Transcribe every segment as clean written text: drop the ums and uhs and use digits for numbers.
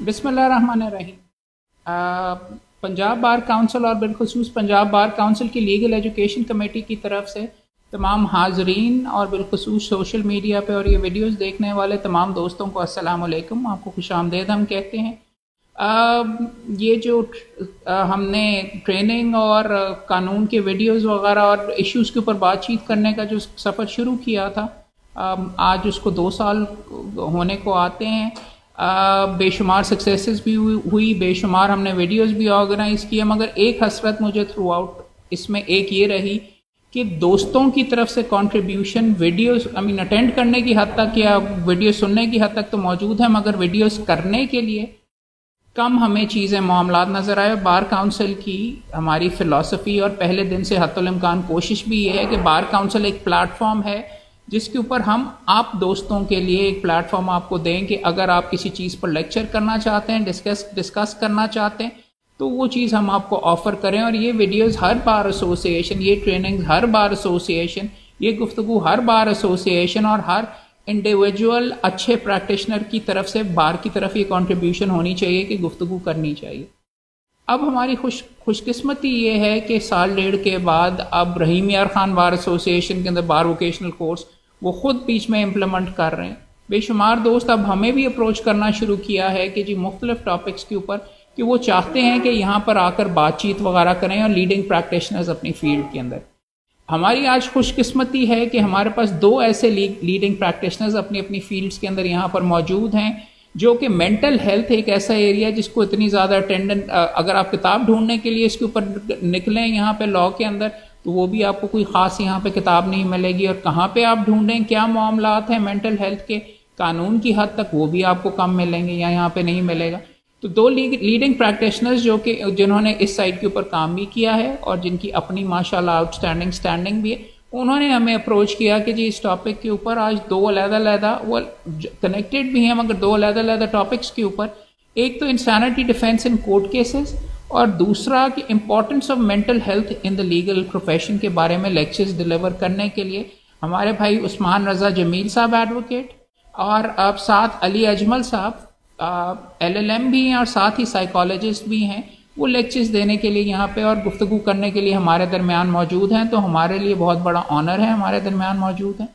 بسم اللہ الرحمن الرحیم۔ پنجاب بار کونسل اور بالخصوص پنجاب بار کونسل کی لیگل ایجوکیشن کمیٹی کی طرف سے تمام حاضرین اور بالخصوص سوشل میڈیا پہ اور یہ ویڈیوز دیکھنے والے تمام دوستوں کو السلام علیکم، آپ کو خوش آمدید ہم کہتے ہیں۔ یہ جو ہم نے ٹریننگ اور قانون کے ویڈیوز وغیرہ اور ایشوز کے اوپر بات چیت کرنے کا جو سفر شروع کیا تھا، آج اس کو 2 سال ہونے کو آتے ہیں۔ بے شمار سکسیسز بھی ہوئی، بے شمار ہم نے ویڈیوز بھی آرگنائز کیے، مگر ایک حسرت مجھے تھرو آؤٹ اس میں ایک یہ رہی کہ دوستوں کی طرف سے کنٹریبیوشن ویڈیوز اٹینڈ کرنے کی حد تک یا ویڈیو سننے کی حد تک تو موجود ہے، مگر ویڈیوز کرنے کے لیے کم ہمیں چیزیں معاملات نظر آئے۔ بار کونسل کی ہماری فلسفی اور پہلے دن سے حتی الامکان کوشش بھی یہ ہے کہ بار کونسل ایک پلیٹ فارم ہے جس کے اوپر ہم آپ دوستوں کے لیے ایک پلیٹ فارم آپ کو دیں کہ اگر آپ کسی چیز پر لیکچر کرنا چاہتے ہیں، ڈسکس کرنا چاہتے ہیں تو وہ چیز ہم آپ کو آفر کریں۔ اور یہ ویڈیوز ہر بار ایسوسیشن، یہ ٹریننگ ہر بار ایسوسیشن، یہ گفتگو ہر بار ایسوسیشن اور ہر انڈیویجول اچھے پریکٹیشنر کی طرف سے بار کی طرف یہ کنٹریبیوشن ہونی چاہیے کہ گفتگو کرنی چاہیے۔ اب ہماری خوش قسمتی یہ ہے کہ سال ڈیڑھ کے بعد اب رحیم یار خان بار ایسوسیشن کے اندر بار ووکیشنل کورس وہ خود بیچ میں امپلیمنٹ کر رہے ہیں۔ بے شمار دوست اب ہمیں بھی اپروچ کرنا شروع کیا ہے کہ جی مختلف ٹاپکس کے اوپر کہ وہ چاہتے ہیں کہ یہاں پر آ کر بات چیت وغیرہ کریں اور لیڈنگ پریکٹیشنرز اپنی فیلڈ کے اندر۔ ہماری آج خوش قسمتی ہے کہ ہمارے پاس 2 ایسے لیڈنگ پریکٹیشنرز اپنی فیلڈز کے اندر یہاں پر موجود ہیں، جو کہ مینٹل ہیلتھ ایک ایسا ایریا جس کو اتنی زیادہ اٹینڈنٹ، اگر آپ کتاب ڈھونڈنے کے لیے اس کے اوپر نکلیں یہاں پہ لاء کے اندر تو وہ بھی آپ کو کوئی خاص یہاں پہ کتاب نہیں ملے گی، اور کہاں پہ آپ ڈھونڈیں کیا معاملات ہیں مینٹل ہیلتھ کے قانون کی حد تک وہ بھی آپ کو کم ملیں گے یا یہاں پہ نہیں ملے گا۔ تو 2 لیڈنگ پریکٹیشنرز جنہوں نے اس سائٹ کے اوپر کام بھی کیا ہے اور جن کی اپنی ماشاءاللہ آؤٹ اسٹینڈنگ بھی ہے، انہوں نے ہمیں اپروچ کیا کہ جی اس ٹاپک کے اوپر آج 2 علیحدہ وہ کنیکٹڈ بھی ہیں مگر 2 علیحدہ ٹاپکس کے اوپر، ایک تو insanity defence in court cases اور دوسرا کہ importance of mental health in the legal profession کے بارے میں لیکچرز ڈلیور کرنے کے لیے ہمارے بھائی عثمان رضا جمیل صاحب ایڈوکیٹ اور اب ساتھ علی اجمل صاحب LLM بھی ہیں اور ساتھ ہی سائیکالوجسٹ بھی ہیں، وہ لیکچرز دینے کے لیے یہاں پہ اور گفتگو کرنے کے لیے ہمارے درمیان موجود ہیں۔ تو ہمارے لیے بہت بڑا آنر ہے ہمارے درمیان موجود ہیں۔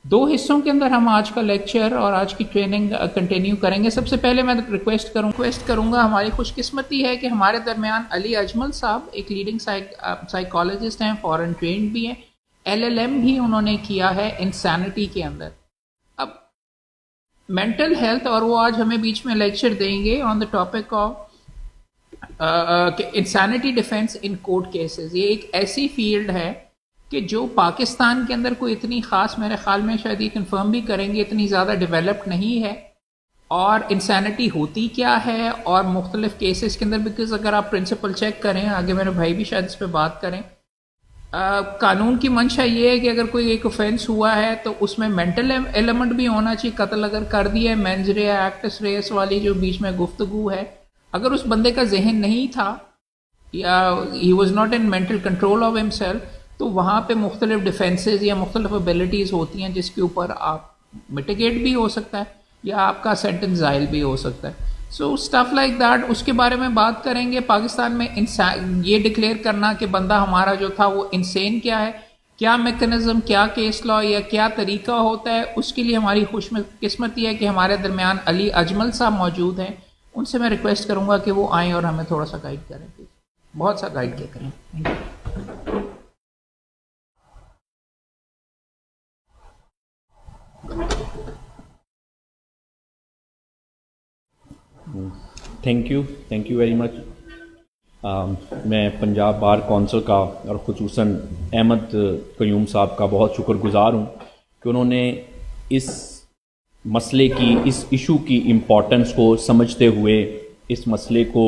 2 حصوں کے اندر ہم آج کا لیکچر اور آج کی ٹریننگ کنٹینیو کریں گے۔ سب سے پہلے میں ریکویسٹ کروں گا، ہماری خوش قسمتی ہے کہ ہمارے درمیان علی اجمل صاحب ایک لیڈنگ سائیکالوجسٹ ہیں، فورن ٹرینڈ بھی ہیں، LLM بھی انہوں نے کیا ہے انسینٹی کے اندر۔ اب مینٹل ہیلتھ اور وہ آج ہمیں بیچ میں لیکچر دیں گے on the topic of insanity defence in court cases. یہ ایک ایسی فیلڈ ہے کہ جو پاکستان کے اندر کوئی اتنی خاص، میرے خیال میں شاید یہ کنفرم بھی کریں گے، اتنی زیادہ ڈیولپڈ نہیں ہے۔ اور انسینٹی ہوتی کیا ہے اور مختلف کیسز کے اندر، بیکاز اگر آپ پرنسپل چیک کریں، آگے میرے بھائی بھی شاید اس پہ بات کریں، قانون کی منشا یہ ہے کہ اگر کوئی ایک اوفینس ہوا ہے تو اس میں مینٹل ایلیمنٹ بھی ہونا چاہیے۔ قتل اگر کر دیا ہے، مینز رے ایکٹس ریس والی جو بیچ میں گفتگو ہے، اگر اس بندے کا ذہن نہیں تھا یا he was not in mental control of himself, تو وہاں پہ مختلف ڈیفینسز یا مختلف ابیلٹیز ہوتی ہیں جس کے اوپر آپ میٹیگیٹ بھی ہو سکتا ہے یا آپ کا سینٹنس زائل بھی ہو سکتا ہے۔ سو اسٹف لائک دیٹ، اس کے بارے میں بات کریں گے۔ پاکستان میں یہ ڈکلیئر کرنا کہ بندہ ہمارا جو تھا وہ انسین کیا ہے، کیا میکنزم، کیا کیس لا یا کیا طریقہ ہوتا ہے، اس کے لیے ہماری خوش قسمتی ہے کہ ہمارے درمیان علی اجمل صاحب موجود ہیں۔ ان سے میں ریکویسٹ کروں گا کہ وہ آئیں اور ہمیں تھوڑا سا گائیڈ کریں، بہت سا گائیڈ کیا کریں۔ تھینک یو ویری مچ۔ میں پنجاب بار کونسل کا اور خصوصاً احمد قیوم صاحب کا بہت شکر گزار ہوں کہ انہوں نے اس مسئلے کی، اس ایشو کی امپورٹنس کو سمجھتے ہوئے اس مسئلے کو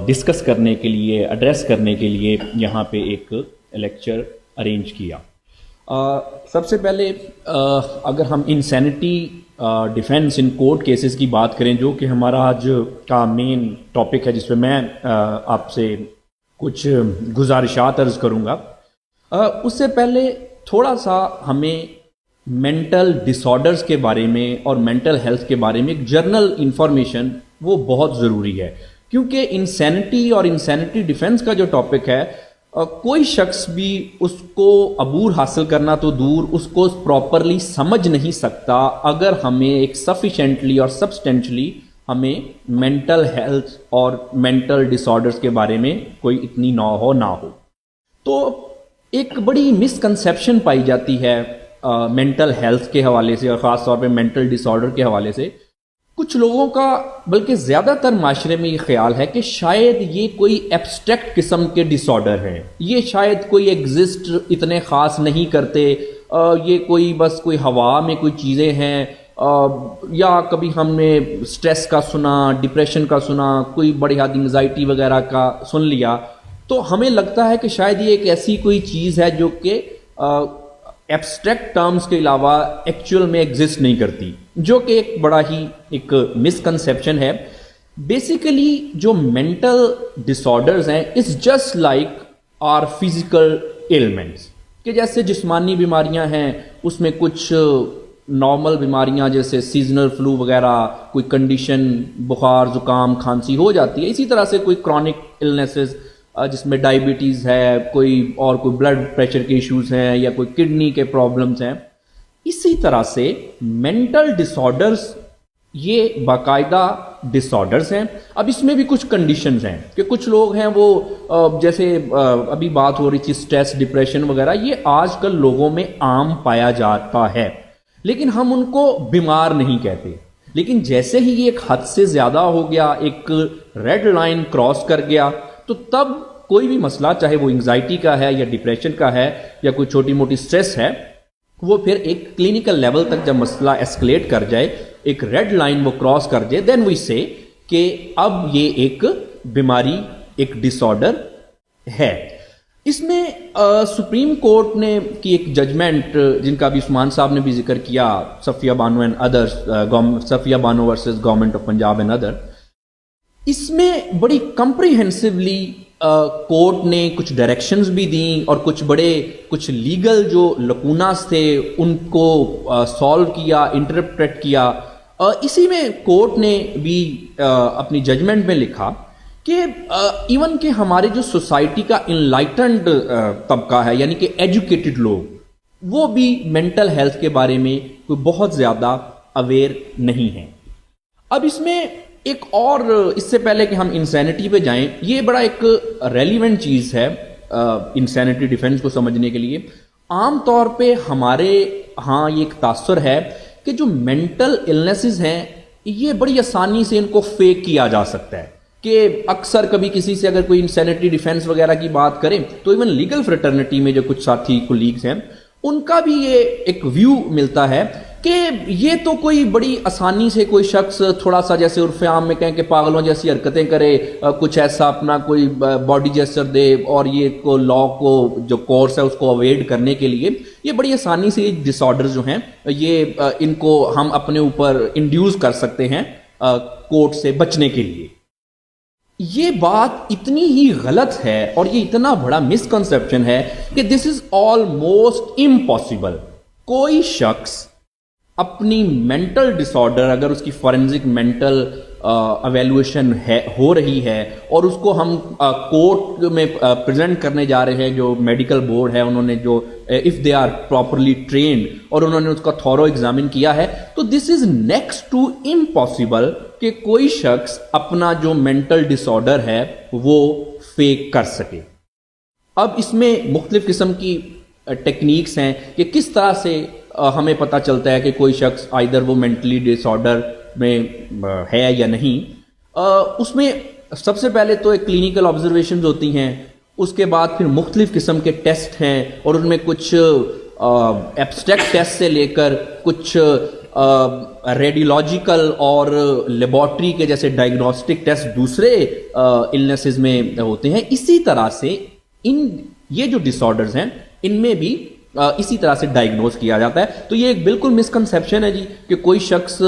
ڈسکس کرنے کے لیے، ایڈریس کرنے کے لیے یہاں پہ ایک لیکچر ارینج کیا۔ سب سے پہلے اگر ہم insanity defence in court cases کی بات کریں، جو کہ ہمارا آج کا مین ٹاپک ہے، جس پہ میں آپ سے کچھ گزارشات عرض کروں گا، اس سے پہلے تھوڑا سا ہمیں مینٹل ڈس آرڈرز کے بارے میں اور مینٹل ہیلتھ کے بارے میں ایک جرنل انفارمیشن وہ بہت ضروری ہے، کیونکہ انسینٹی اور انسینٹی ڈیفنس کا جو ٹاپک ہے، کوئی شخص بھی اس کو عبور حاصل کرنا تو دور، اس کو پراپرلی سمجھ نہیں سکتا اگر ہمیں ایک سفیشینٹلی اور سبسٹینشلی ہمیں مینٹل ہیلتھ اور مینٹل ڈس آرڈرس کے بارے میں کوئی اتنی نہ ہو۔ تو ایک بڑی مسکنسیپشن پائی جاتی ہے مینٹل ہیلتھ کے حوالے سے، اور خاص طور پہ مینٹل ڈس آرڈر کے حوالے سے۔ کچھ لوگوں کا، بلکہ زیادہ تر معاشرے میں یہ خیال ہے کہ شاید یہ کوئی ایبسٹریکٹ قسم کے ڈس آرڈر ہیں، یہ شاید کوئی ایگزسٹ اتنے خاص نہیں کرتے، یہ کوئی بس کوئی ہوا میں کوئی چیزیں ہیں، یا کبھی ہم نے سٹریس کا سنا، ڈپریشن کا سنا، کوئی بڑی حد انگزائٹی وغیرہ کا سن لیا، تو ہمیں لگتا ہے کہ شاید یہ ایک ایسی کوئی چیز ہے جو کہ ایبسٹریکٹ ٹرمز کے علاوہ ایکچوئل میں ایگزسٹ نہیں کرتی، جو کہ ایک بڑا ہی ایک مسکنسیپشن ہے۔ بیسیکلی جو مینٹل ڈس آرڈرز ہیں، it's just like our physical elements, کہ جیسے جسمانی بیماریاں ہیں، اس میں کچھ نارمل بیماریاں جیسے سیزنل فلو وغیرہ، کوئی کنڈیشن بخار زکام کھانسی ہو جاتی ہے، اسی طرح سے کوئی کرونک النیسز جس میں ڈائبٹیز ہے، کوئی بلڈ پریشر کے ایشوز ہیں، یا کوئی کڈنی کے پرابلمز ہیں، اسی طرح سے مینٹل ڈس آرڈرز یہ باقاعدہ ڈس آرڈرز ہیں۔ اب اس میں بھی کچھ کنڈیشنز ہیں کہ کچھ لوگ ہیں وہ جیسے ابھی بات ہو رہی تھی سٹریس، ڈپریشن وغیرہ، یہ آج کل لوگوں میں عام پایا جاتا ہے، لیکن ہم ان کو بیمار نہیں کہتے۔ لیکن جیسے ہی یہ ایک حد سے زیادہ ہو گیا، ایک ریڈ لائن کراس کر گیا، تو تب کوئی بھی مسئلہ، چاہے وہ انگزائٹی کا ہے یا ڈپریشن کا ہے یا کوئی چھوٹی موٹی سٹریس ہے، وہ پھر ایک کلینکل لیول تک جب مسئلہ ایسکلیٹ کر جائے، ایک ریڈ لائن وہ کراس کر جائے، دین وی سے کہ اب یہ ایک بیماری، ایک ڈس آرڈر ہے۔ اس میں سپریم کورٹ نے کی ایک ججمنٹ، جن کا بھی عثمان صاحب نے بھی ذکر کیا، Safia Bano and others, Safia Bano versus government of Punjab and other, اس میں بڑی کمپریہنسولی کورٹ نے کچھ ڈائریکشنز بھی دیں، اور کچھ لیگل جو لکوناز تھے ان کو سالو کیا، انٹرپریٹ کیا۔ اسی میں کورٹ نے بھی اپنی ججمنٹ میں لکھا کہ ایون کہ ہمارے جو سوسائٹی کا انلائٹنڈ طبقہ ہے، یعنی کہ ایجوکیٹڈ لوگ، وہ بھی مینٹل ہیلتھ کے بارے میں کوئی بہت زیادہ اویئر نہیں ہیں۔ اب اس میں ایک اور، اس سے پہلے کہ ہم انسینٹی پہ جائیں، یہ بڑا ایک ریلیونٹ چیز ہے انسینٹی ڈیفنس کو سمجھنے کے لیے۔ عام طور پہ ہمارے ہاں یہ ایک تاثر ہے کہ جو مینٹل النیسز ہیں، یہ بڑی آسانی سے ان کو فیک کیا جا سکتا ہے، کہ اکثر کبھی کسی سے اگر کوئی انسینٹی ڈیفنس وغیرہ کی بات کریں تو ایون لیگل فریٹرنٹی میں جو کچھ ساتھی کولیگز ہیں، ان کا بھی یہ ایک ویو ملتا ہے کہ یہ تو کوئی بڑی آسانی سے کوئی شخص تھوڑا سا جیسے عرف عام میں کہیں کہ پاگلوں جیسی حرکتیں کرے، کچھ ایسا اپنا کوئی باڈی جیسچر دے، اور یہ کو لا کو جو کورس ہے اس کو اویڈ کرنے کے لیے یہ بڑی آسانی سے ڈس آرڈر جو ہیں یہ ان کو ہم اپنے اوپر انڈیوس کر سکتے ہیں کورٹ سے بچنے کے لیے۔ یہ بات اتنی ہی غلط ہے اور یہ اتنا بڑا مسکنسیپشن ہے کہ دس از آلموسٹ امپاسبل۔ کوئی شخص اپنی مینٹل ڈس آرڈر، اگر اس کی فورینزک مینٹل ایویلویشن ہو رہی ہے اور اس کو ہم کورٹ میں پریزنٹ کرنے جا رہے ہیں، جو میڈیکل بورڈ ہے انہوں نے جو if they are properly trained اور انہوں نے اس کا تھورو ایگزامن کیا ہے، تو دس از نیکسٹ ٹو امپاسبل کہ کوئی شخص اپنا جو مینٹل ڈس آرڈر ہے وہ فیک کر سکے۔ اب اس میں مختلف قسم کی ٹیکنیکس ہیں کہ کس طرح سے ہمیں پتہ چلتا ہے کہ کوئی شخص آئیدر وہ مینٹلی ڈس آرڈر میں ہے یا نہیں۔ اس میں سب سے پہلے تو ایک کلینکل آبزرویشنز ہوتی ہیں، اس کے بعد پھر مختلف قسم کے ٹیسٹ ہیں، اور ان میں کچھ ایبسٹریکٹ ٹیسٹ سے لے کر کچھ ریڈیولوجیکل اور لیبارٹری کے جیسے ڈائگنوسٹک ٹیسٹ دوسرے النیسز میں ہوتے ہیں۔ اسی طرح سے یہ جو ڈس آرڈرز ہیں ان میں بھی اسی طرح سے ڈائگنوز کیا جاتا ہے۔ تو یہ ایک بالکل مسکنسیپشن ہے جی کہ کوئی شخص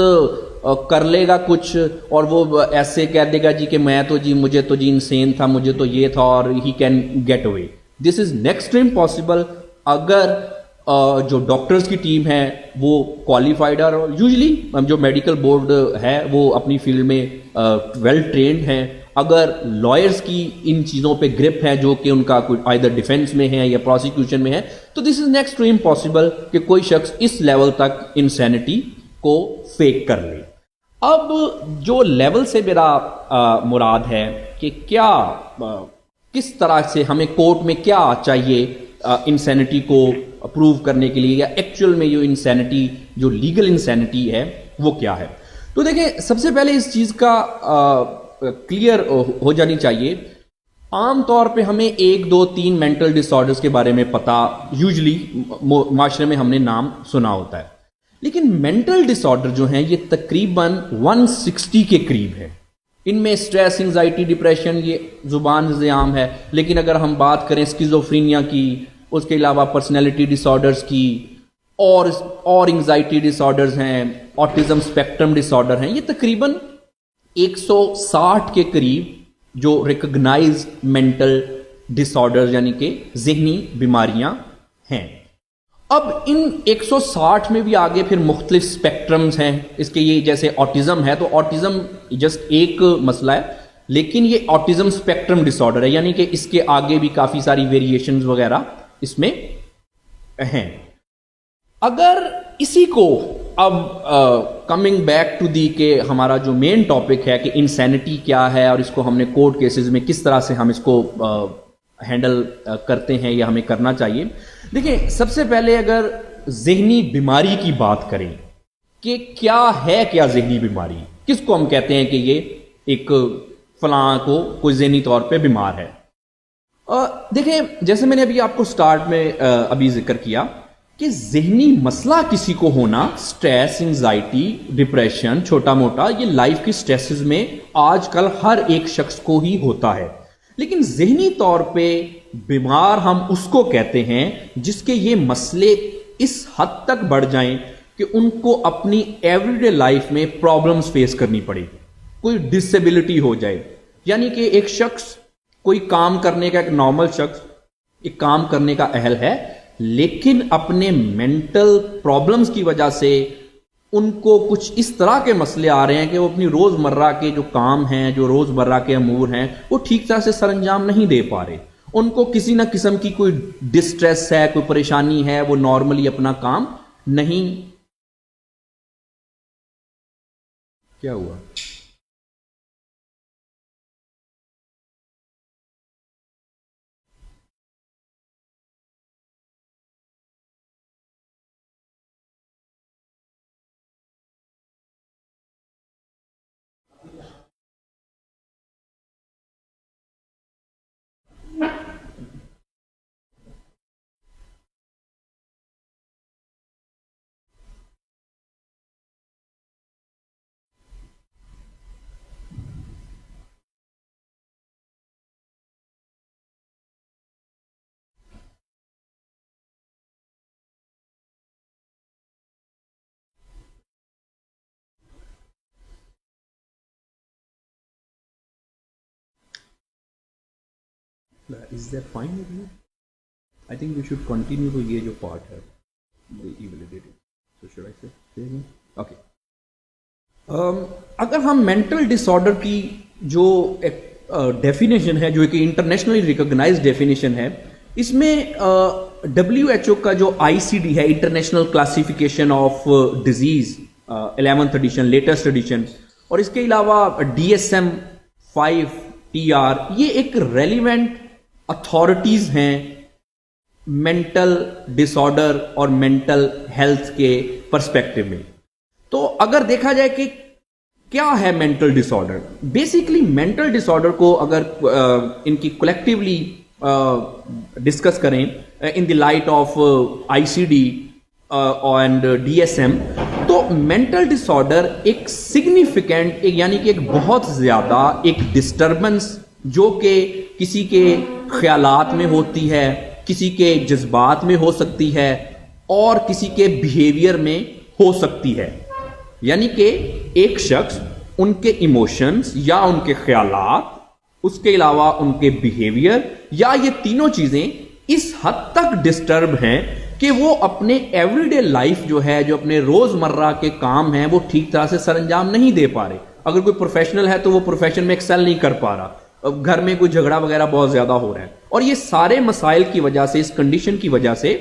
کر لے گا کچھ اور وہ ایسے کہہ دے گا جی کہ میں تو جی مجھے تو جی انسین تھا، مجھے تو یہ تھا، اور he can get away. This is next to impossible. اگر جو ڈاکٹرز کی ٹیم ہے وہ کوالیفائڈ اور یوزلی جو میڈیکل بورڈ ہے وہ اپنی فیلڈ میں ویل ٹرینڈ ہیں. اگر لائرز کی ان چیزوں پہ گرپ ہے جو کہ ان کا کوئی آئیدر ڈیفینس میں ہے یا پروسیکیوشن میں ہے, تو دس از نیکسٹ ٹو امپاسبل کہ کوئی شخص اس لیول تک انسینٹی کو فیک کر لے. اب جو لیول سے میرا مراد ہے کہ کیا کس طرح سے ہمیں کورٹ میں کیا چاہیے انسینٹی کو اپروو کرنے کے لیے, یا ایکچوئل میں جو انسینٹی جو لیگل انسینٹی ہے وہ کیا ہے. تو دیکھیں سب سے پہلے اس چیز کا کلیئر ہو جانی چاہیے. عام طور پہ ہمیں 1 2 3 مینٹل ڈس آرڈرز کے بارے میں پتا یوزلی معاشرے میں ہم نے نام سنا ہوتا ہے, لیکن مینٹل ڈس آرڈر جو ہیں یہ تقریباً 160 کے قریب ہے. ان میں اسٹریس, انزائٹی, ڈپریشن یہ زبان سے عام ہے, لیکن اگر ہم بات کریں اسکیزوفرینیا کی, اس کے علاوہ پرسنالٹی ڈس آرڈرز کی, اور انزائٹی ڈس آرڈرز ہیں, آٹزم اسپیکٹرم ڈس آرڈر ہیں, یہ تقریباً 160 کے قریب جو ریکگنائز مینٹل ڈس آرڈر یعنی کہ ذہنی بیماریاں ہیں. اب ان 160 میں بھی آگے پھر مختلف اسپیکٹرمز ہیں اس کے. یہ جیسے آٹزم ہے تو آٹزم جسٹ ایک مسئلہ ہے, لیکن یہ آٹزم اسپیکٹرم ڈس آرڈر ہے, یعنی کہ اس کے آگے بھی کافی ساری ویریشنز وغیرہ اس میں ہیں. اگر اسی کو اب کمنگ بیک ٹو دی کہ ہمارا جو مین ٹاپک ہے کہ انسینٹی کیا ہے اور اس کو ہم نے کورٹ کیسز میں کس طرح سے ہم اس کو ہینڈل کرتے ہیں یا ہمیں کرنا چاہیے. دیکھیں سب سے پہلے اگر ذہنی بیماری کی بات کریں کہ کیا ہے, کیا ذہنی بیماری, کس کو ہم کہتے ہیں کہ یہ ایک فلاں کو کوئی ذہنی طور پہ بیمار ہے. دیکھیں جیسے میں نے ابھی آپ کو سٹارٹ میں ابھی ذکر کیا کہ ذہنی مسئلہ کسی کو ہونا, سٹریس, انزائٹی, ڈپریشن, چھوٹا موٹا, یہ لائف کی سٹریسز میں آج کل ہر ایک شخص کو ہی ہوتا ہے. لیکن ذہنی طور پہ بیمار ہم اس کو کہتے ہیں جس کے یہ مسئلے اس حد تک بڑھ جائیں کہ ان کو اپنی ایوری ڈے لائف میں پرابلمز فیس کرنی پڑے, کوئی ڈسیبلٹی ہو جائے. یعنی کہ ایک شخص کوئی کام کرنے کا, ایک نارمل شخص ایک کام کرنے کا اہل ہے, لیکن اپنے مینٹل پرابلمز کی وجہ سے ان کو کچھ اس طرح کے مسئلے آ رہے ہیں کہ وہ اپنی روزمرہ کے جو کام ہیں, جو روزمرہ کے امور ہیں, وہ ٹھیک طرح سے سر انجام نہیں دے پا رہے. ان کو کسی نہ قسم کی کوئی ڈسٹریس ہے, کوئی پریشانی ہے, وہ نارملی اپنا کام نہیں. کیا ہوا؟ Is that fine with you? I think we should continue to یہ جو part ہے invalidated. So should I say again? Okay. اگر ہم مینٹل ڈس آرڈر کی جو ایک ڈیفینیشن ہے, جو کہ انٹرنیشنلی ریکگنائز ڈیفینیشن ہے, اس میں WHO کا جو ICD ہے, international classification of diseases 11th edition, latest edition, اور اس کے علاوہ DSM-5 TR, یہ ایک ریلیونٹ اتھارٹیز ہیں مینٹل ڈس آرڈر اور مینٹل ہیلتھ کے پرسپیکٹو میں. تو اگر دیکھا جائے کہ کیا ہے mental disorder, basically mental disorder کو اگر ان کی کولیکٹیولی ڈسکس کریں in the light of ICD and DSM, تو مینٹل ڈس آرڈر ایک سگنیفیکینٹ, یعنی کہ ایک بہت زیادہ ایک ڈسٹربنس جو کہ کسی کے خیالات میں ہوتی ہے, کسی کے جذبات میں ہو سکتی ہے, اور کسی کے بیہیویئر میں ہو سکتی ہے. یعنی کہ ایک شخص ان کے ایموشنز یا ان کے خیالات, اس کے علاوہ ان کے بیہیویئر, یا یہ تینوں چیزیں اس حد تک ڈسٹرب ہیں کہ وہ اپنے ایوری ڈے لائف جو ہے, جو اپنے روزمرہ کے کام ہیں وہ ٹھیک طرح سے سر انجام نہیں دے پا رہے. اگر کوئی پروفیشنل ہے تو وہ پروفیشن میں ایکسل نہیں کر پا رہا, گھر میں کوئی جھگڑا وغیرہ بہت زیادہ ہو رہا ہے, اور یہ سارے مسائل کی وجہ سے, اس کنڈیشن کی وجہ سے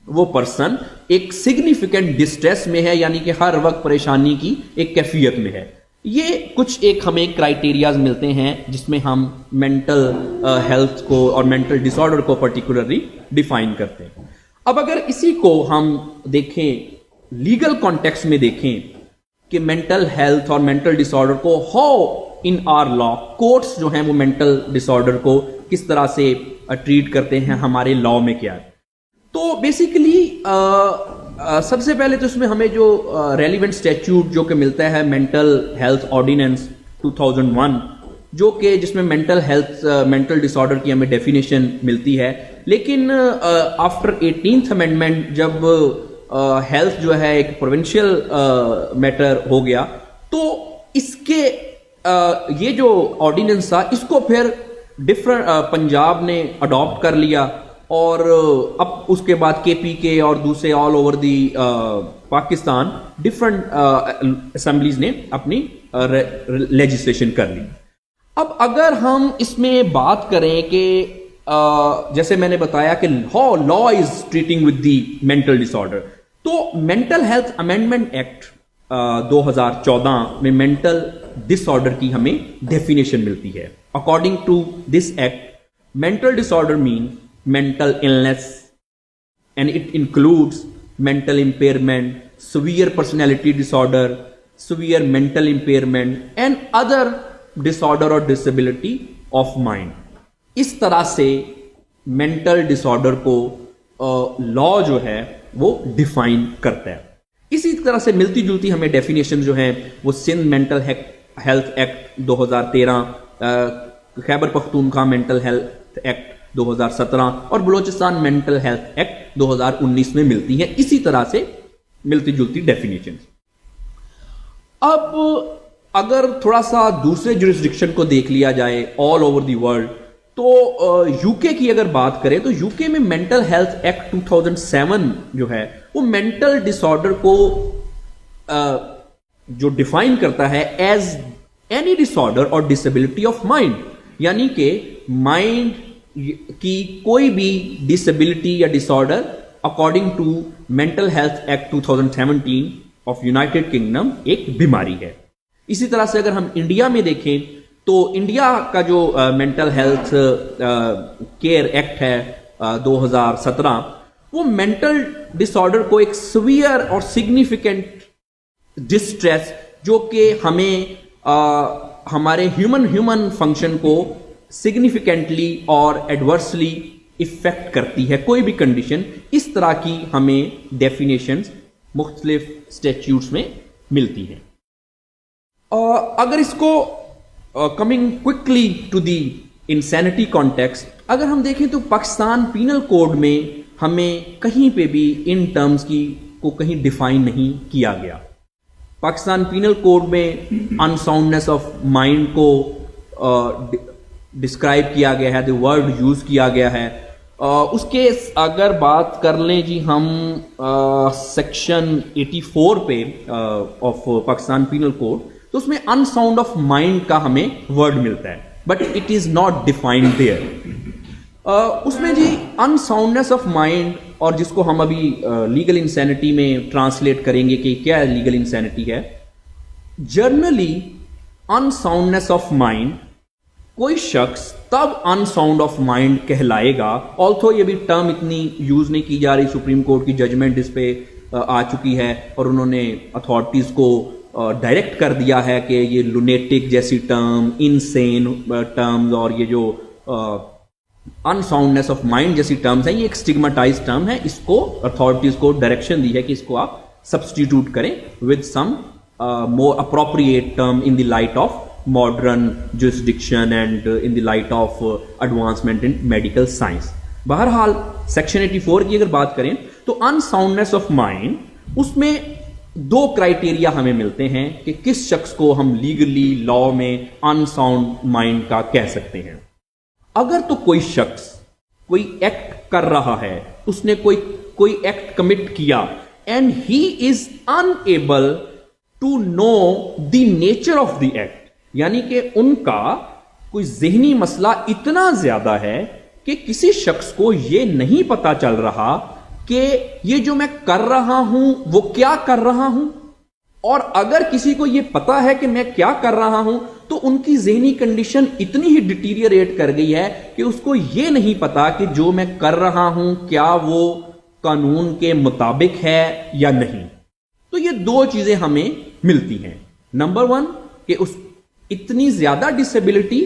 وہ پرسن ایک سگنیفیکنٹ ڈسٹریس میں ہے, یعنی کہ ہر وقت پریشانی کی ایک کیفیت میں ہے. یہ کچھ ایک ہمیں کرائٹیریاز ملتے ہیں جس میں ہم مینٹل ہیلتھ کو اور مینٹل ڈس آرڈر کو پرٹیکولرلی ڈیفائن کرتے ہیں. اب اگر اسی کو ہم دیکھیں لیگل کانٹیکسٹ میں دیکھیں کہ مینٹل ہیلتھ اور مینٹل ڈس آرڈر کو how in our law, courts جو ہیں وہ مینٹل ڈس آرڈر کو کس طرح سے ٹریٹ کرتے ہیں, ہمارے لا میں کیا ہے. تو بیسیکلی سب سے پہلے تو اس میں ہمیں جو ریلیونٹ اسٹیچیوٹ جو کہ ملتا ہے مینٹل ہیلتھ آرڈیننس 2001, جو کہ جس میں مینٹل ہیلتھ مینٹل ڈس آرڈر کی ہمیں ڈیفینیشن ملتی ہے. لیکن آفٹر 18th امینڈمنٹ جب ہیلتھ جو ہے ایک پروونشل میٹر ہو گیا, تو اس کے یہ جو آرڈیننس تھا اس کو پھر پنجاب نے اڈاپٹ کر لیا, اور اب اس کے بعد کے پی کے اور دوسرے all over the Pakistan different assemblies نے اپنی لیجسلیشن کر لی. اب اگر ہم اس میں بات کریں کہ جیسے میں نے بتایا کہ how law is treating with the mental disorder, تو مینٹل ہیلتھ امینڈمنٹ ایکٹ 2014 میں مینٹل ڈس آرڈر کی ہمیں ڈیفینیشن ملتی ہے. According to this act, mental disorder mean mental illness and it includes mental impairment, severe personality disorder, severe mental impairment and other disorder or disability of mind. اس طرح سے mental disorder کو law جو ہے وہ define کرتا ہے. اسی طرح سے ملتی جلتی ہمیں definition جو ہیں وہ Sindh mental health act 2013, Khyber Pakhtunkhwa mental health act 2017 اور بلوچستان مینٹل ہیلتھ ایکٹ 2019 میں ملتی ہیں اسی طرح سے ملتی جلتی ڈیفینیشن. اب اگر تھوڑا سا دوسرے جورسڈکشن کو دیکھ لیا جائے آل اوور دی ورلڈ, تو یو کے کی اگر بات کریں تو یو کے میں مینٹل ہیلتھ ایکٹ 2007 جو ہے وہ مینٹل ڈس آرڈر کو جو ڈیفائن کرتا ہے ایز اینی ڈس آرڈر اور ڈسیبلٹی آف مائنڈ, یعنی کہ مائنڈ کی کوئی بھی ڈسیبلٹی یا disorder according to mental health act 2017 of United Kingdom ایک بیماری ہے. اسی طرح سے اگر ہم انڈیا میں دیکھیں تو انڈیا کا جو مینٹل ہیلتھ کیئر ایکٹ ہے 2017, وہ مینٹل ڈس آرڈر کو ایک سویئر اور سگنیفیکنٹ ڈسٹریس جو کہ ہمیں ہمارے ہیومن فنکشن کو سگنیفیکنٹلی اور ایڈورسلی افیکٹ کرتی ہے کوئی بھی کنڈیشن, اس طرح کی ہمیں ڈیفینیشنز مختلف اسٹیچیوٹس میں ملتی ہیں. اگر اس کو coming quickly to the insanity context اگر ہم دیکھیں تو پاکستان پینل کوڈ میں ہمیں کہیں پہ بھی ان ٹرمز کی کو کہیں ڈیفائن نہیں کیا گیا. پاکستان پینل کوڈ میں انساؤنڈنیس آف مائنڈ کو ڈسکرائب کیا گیا ہے, دی ورڈ یوز کیا گیا ہے. اس کے اگر بات کر لیں جی ہم سیکشن 84 پہ آف پاکستان پینل کوڈ, تو اس میں ان ساؤنڈ آف مائنڈ کا ہمیں ورڈ ملتا ہے, but it is not defined there. اس میں جی ان ساؤنڈنیس آف مائنڈ, اور جس کو ہم ابھی لیگل انسینٹی میں ٹرانسلیٹ کریں گے کہ کیا لیگل انسینٹی ہے. Generally in soundness of mind کوئی شخص تب ان ساؤنڈ آف مائنڈ کہلائے گا, آلتھو یہ بھی ٹرم اتنی یوز نہیں کی جا رہی, سپریم کورٹ کی ججمنٹ اس پہ آ چکی ہے اور انہوں نے اتھارٹیز کو ڈائریکٹ کر دیا ہے کہ یہ لونیٹک جیسی ٹرم, انسین ٹرمز اور یہ جو ان ساؤنڈنیس آف مائنڈ جیسی ٹرمز ہیں یہ ایک اسٹگماٹائز ٹرم ہے, اس کو اتھارٹیز کو ڈائریکشن دی ہے کہ اس کو آپ سبسٹیٹیوٹ کریں with some more appropriate term in the light of modern jurisdiction and in the light of advancement in medical science. بہرحال سیکشن 84 کی اگر بات کریں تو ان ساؤنڈنیس آف مائنڈ اس میں دو کرائٹیریا ہمیں ملتے ہیں کہ کس شخص کو ہم لیگلی لا میں ان ساؤنڈ مائنڈ کا کہہ سکتے ہیں. اگر تو کوئی شخص کوئی ایکٹ کر رہا ہے, اس نے کوئی کوئی ایکٹ کمٹ کیا and he is unable to know the nature of the act, یعنی کہ ان کا کوئی ذہنی مسئلہ اتنا زیادہ ہے کہ کسی شخص کو یہ نہیں پتا چل رہا کہ یہ جو میں کر رہا ہوں وہ کیا کر رہا ہوں، اور اگر کسی کو یہ پتا ہے کہ میں کیا کر رہا ہوں تو ان کی ذہنی کنڈیشن اتنی ہی ڈیٹیریٹ کر گئی ہے کہ اس کو یہ نہیں پتا کہ جو میں کر رہا ہوں کیا وہ قانون کے مطابق ہے یا نہیں۔ تو یہ دو چیزیں ہمیں ملتی ہیں، نمبر 1 کہ اس اتنی زیادہ ڈسیبلٹی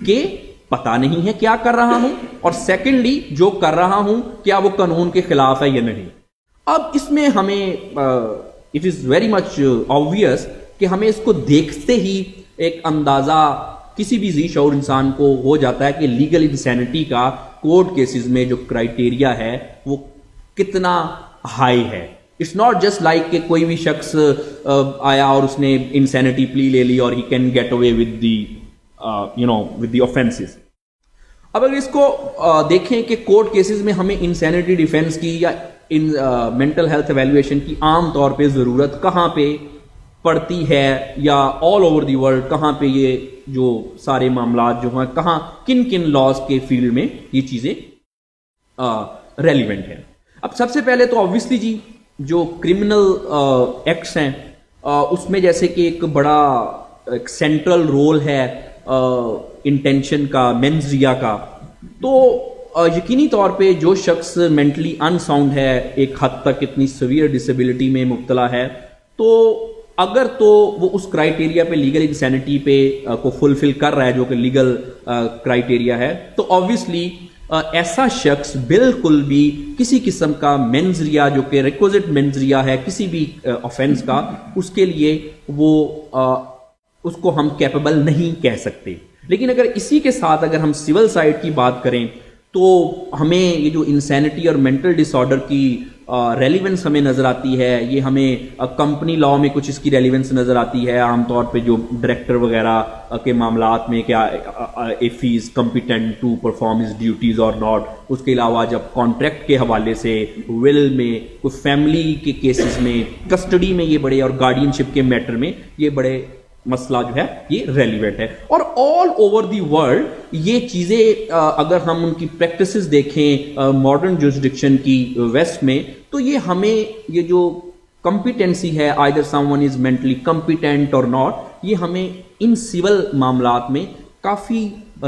کہ پتا نہیں ہے کیا کر رہا ہوں، اور سیکنڈلی جو کر رہا ہوں کیا وہ قانون کے خلاف ہے یا نہیں۔ اب اس میں ہمیں it is very much obvious کہ ہمیں اس کو دیکھتے ہی ایک اندازہ کسی بھی ذی شعور انسان کو ہو جاتا ہے کہ لیگل انسینٹی کا کورٹ کیسز میں جو کرائیٹیریا ہے وہ کتنا ہائی ہے۔ اٹس ناٹ جسٹ لائک کہ کوئی بھی شخص آیا اور اس نے انسینٹی پلی لے لی اور he can get away with the with the offences. اب اگر اس کو دیکھیں کہ کورٹ کیسز میں ہمیں انسینٹی ڈیفینس کی یا مینٹل ہیلتھ ایویلویشن کی عام طور پہ ضرورت کہاں پہ پڑتی ہے، یا آل اوور دی ورلڈ کہاں پہ یہ جو سارے معاملات جو ہیں کہاں کن کن لاز کے فیلڈ میں یہ چیزیں ریلیونٹ ہیں۔ اب سب سے پہلے تو آبویسلی جی جو کرمنل ایکٹس ہیں اس میں جیسے کہ ایک بڑا ایک سینٹرل رول ہے انٹینشن کا، مینز ریا کا، تو یقینی طور پہ جو شخص مینٹلی ان ساؤنڈ ہے، ایک حد تک اتنی سیویئر ڈسیبلٹی میں مبتلا ہے، تو اگر تو وہ اس کرائیٹیریا پہ لیگل انسینٹی پہ کو فلفل کر رہا ہے جو کہ لیگل کرائیٹیریا ہے، تو آبویسلی ایسا شخص بالکل بھی کسی قسم کا مینزریا جو کہ ریکوزٹ مینزریا ہے کسی بھی آفینس کا، اس کے لیے وہ اس کو ہم کیپیبل نہیں کہہ سکتے۔ لیکن اگر اسی کے ساتھ اگر ہم سول سائڈ کی بات کریں تو ہمیں یہ جو انسینٹی اور مینٹل ڈس آرڈر کی ریلیونس ہمیں نظر آتی ہے، یہ ہمیں کمپنی لاء میں کچھ اس کی ریلیونس نظر آتی ہے، عام طور پہ جو ڈائریکٹر وغیرہ کے معاملات میں کیا if he is competent to perform his duties اور ناٹ۔ اس کے علاوہ جب کانٹریکٹ کے حوالے سے، ول میں، کوئی فیملی کے کیسز میں، کسٹڈی میں، یہ بڑے اور گارڈین شپ کے میٹر میں یہ بڑے مسئلہ جو ہے یہ ریلیونٹ ہے۔ اور آل اوور دی ورلڈ یہ چیزیں اگر ہم ان کی پریکٹسز دیکھیں ماڈرن جورسڈکشن کی ویسٹ میں، تو یہ ہمیں یہ جو کمپیٹنسی ہے either someone is mentally competent or not، یہ ہمیں ان سول معاملات میں کافی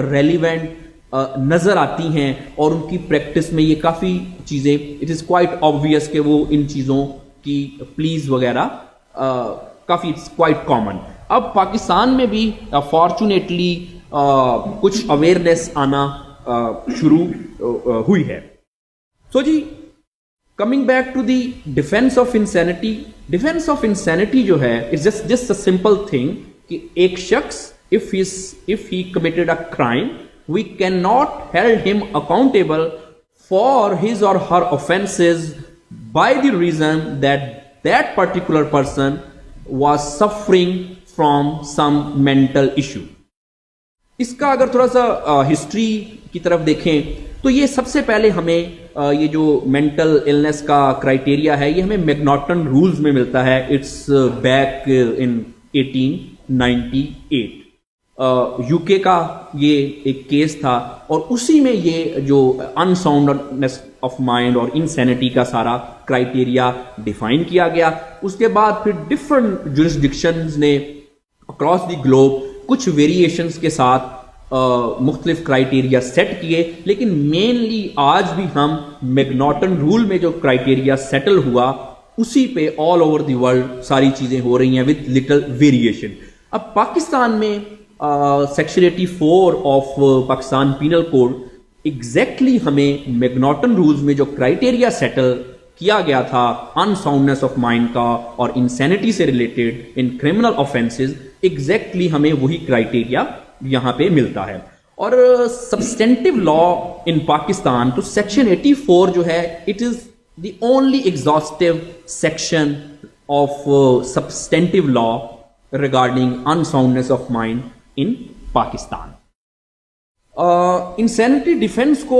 ریلیونٹ نظر آتی ہیں، اور ان کی پریکٹس میں یہ کافی چیزیں اٹ از کوائٹ آبویس کہ وہ ان چیزوں کی پلیز وغیرہ کافی اٹس کوائٹ کامن۔ اب پاکستان میں بھی فارچونیٹلی کچھ اویئرنیس آنا شروع ہوئی ہے۔ سو جی coming back to the defence of insanity, defence of insanity جو ہے it's just a simple thing کہ ایک شخص if he committed a crime we cannot hold him accountable for his or her offenses by the reason that that particular person was suffering from some mental issue۔ اس کا اگر تھوڑا سا history کی طرف دیکھیں تو یہ سب سے پہلے ہمیں یہ جو مینٹل النس کا کرائیٹیریا ہے یہ ہمیں میکناٹن رولز میں ملتا ہے۔ اٹس بیک ان 1898 یو کے کا یہ ایک کیس تھا، اور اسی میں یہ جو انساؤنڈنس آف مائنڈ اور انسینٹی کا سارا کرائیٹیریا ڈیفائن کیا گیا۔ اس کے بعد پھر ڈفرنٹ جورسڈکشنز نے اکراس دی گلوب کچھ ویریشنز کے ساتھ مختلف کرائیٹیریا سیٹ کیے، لیکن مینلی آج بھی ہم میکناٹن رول میں جو کرائیٹیریا سیٹل ہوا اسی پہ آل اوور دی ورلڈ ساری چیزیں ہو رہی ہیں وتھ لٹل ویریشن۔ اب پاکستان میں section 84 of Pakistan penal code exactly ہمیں میکناٹن رولز میں جو کرائیٹیریا سیٹل کیا گیا تھا انساؤنڈنس آف مائنڈ کا اور انسینٹی سے ریلیٹڈ ان کرمنل آفینسز، ایگزیکٹلی ہمیں وہی کرائیٹیریا یہاں پہ ملتا ہے۔ اور سبسٹینٹیو لا ان پاکستان تو سیکشن 84 جو ہے it is the only exhaustive section of substantive law regarding unsoundness of mind in Pakistan. Insanity defence کو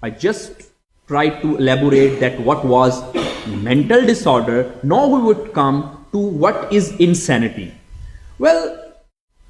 I just tried to elaborate that what was mental disorder. Now we would come to what is insanity. Well,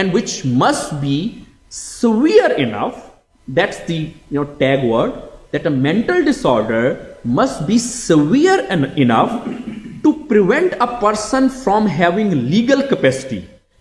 and which must be severe enough. That's the tag word, that a mental disorder must be severe enough to prevent a person from having legal capacity.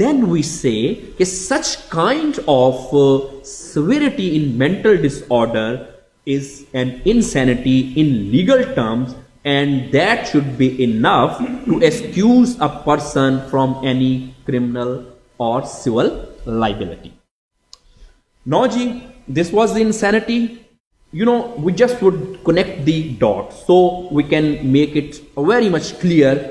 Then we say that such kind of severity in mental disorder is an insanity in legal terms, and that should be enough to excuse a person from any criminal or civil liability. Now ji, this was the insanity. We just would connect the dots so we can make it very much clear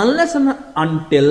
unless and until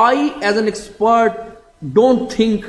I as an expert don't think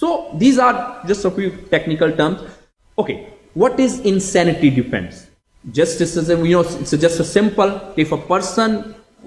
So these are just a few technical terms. Okay, what is insanity defense? Just this is it's just a simple, if a person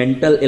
mental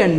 can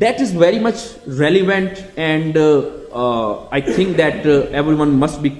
that is very much relevant and I think that everyone must be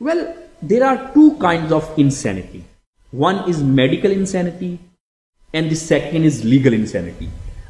well there are two kinds of insanity. one is medical insanity and the second is legal insanity.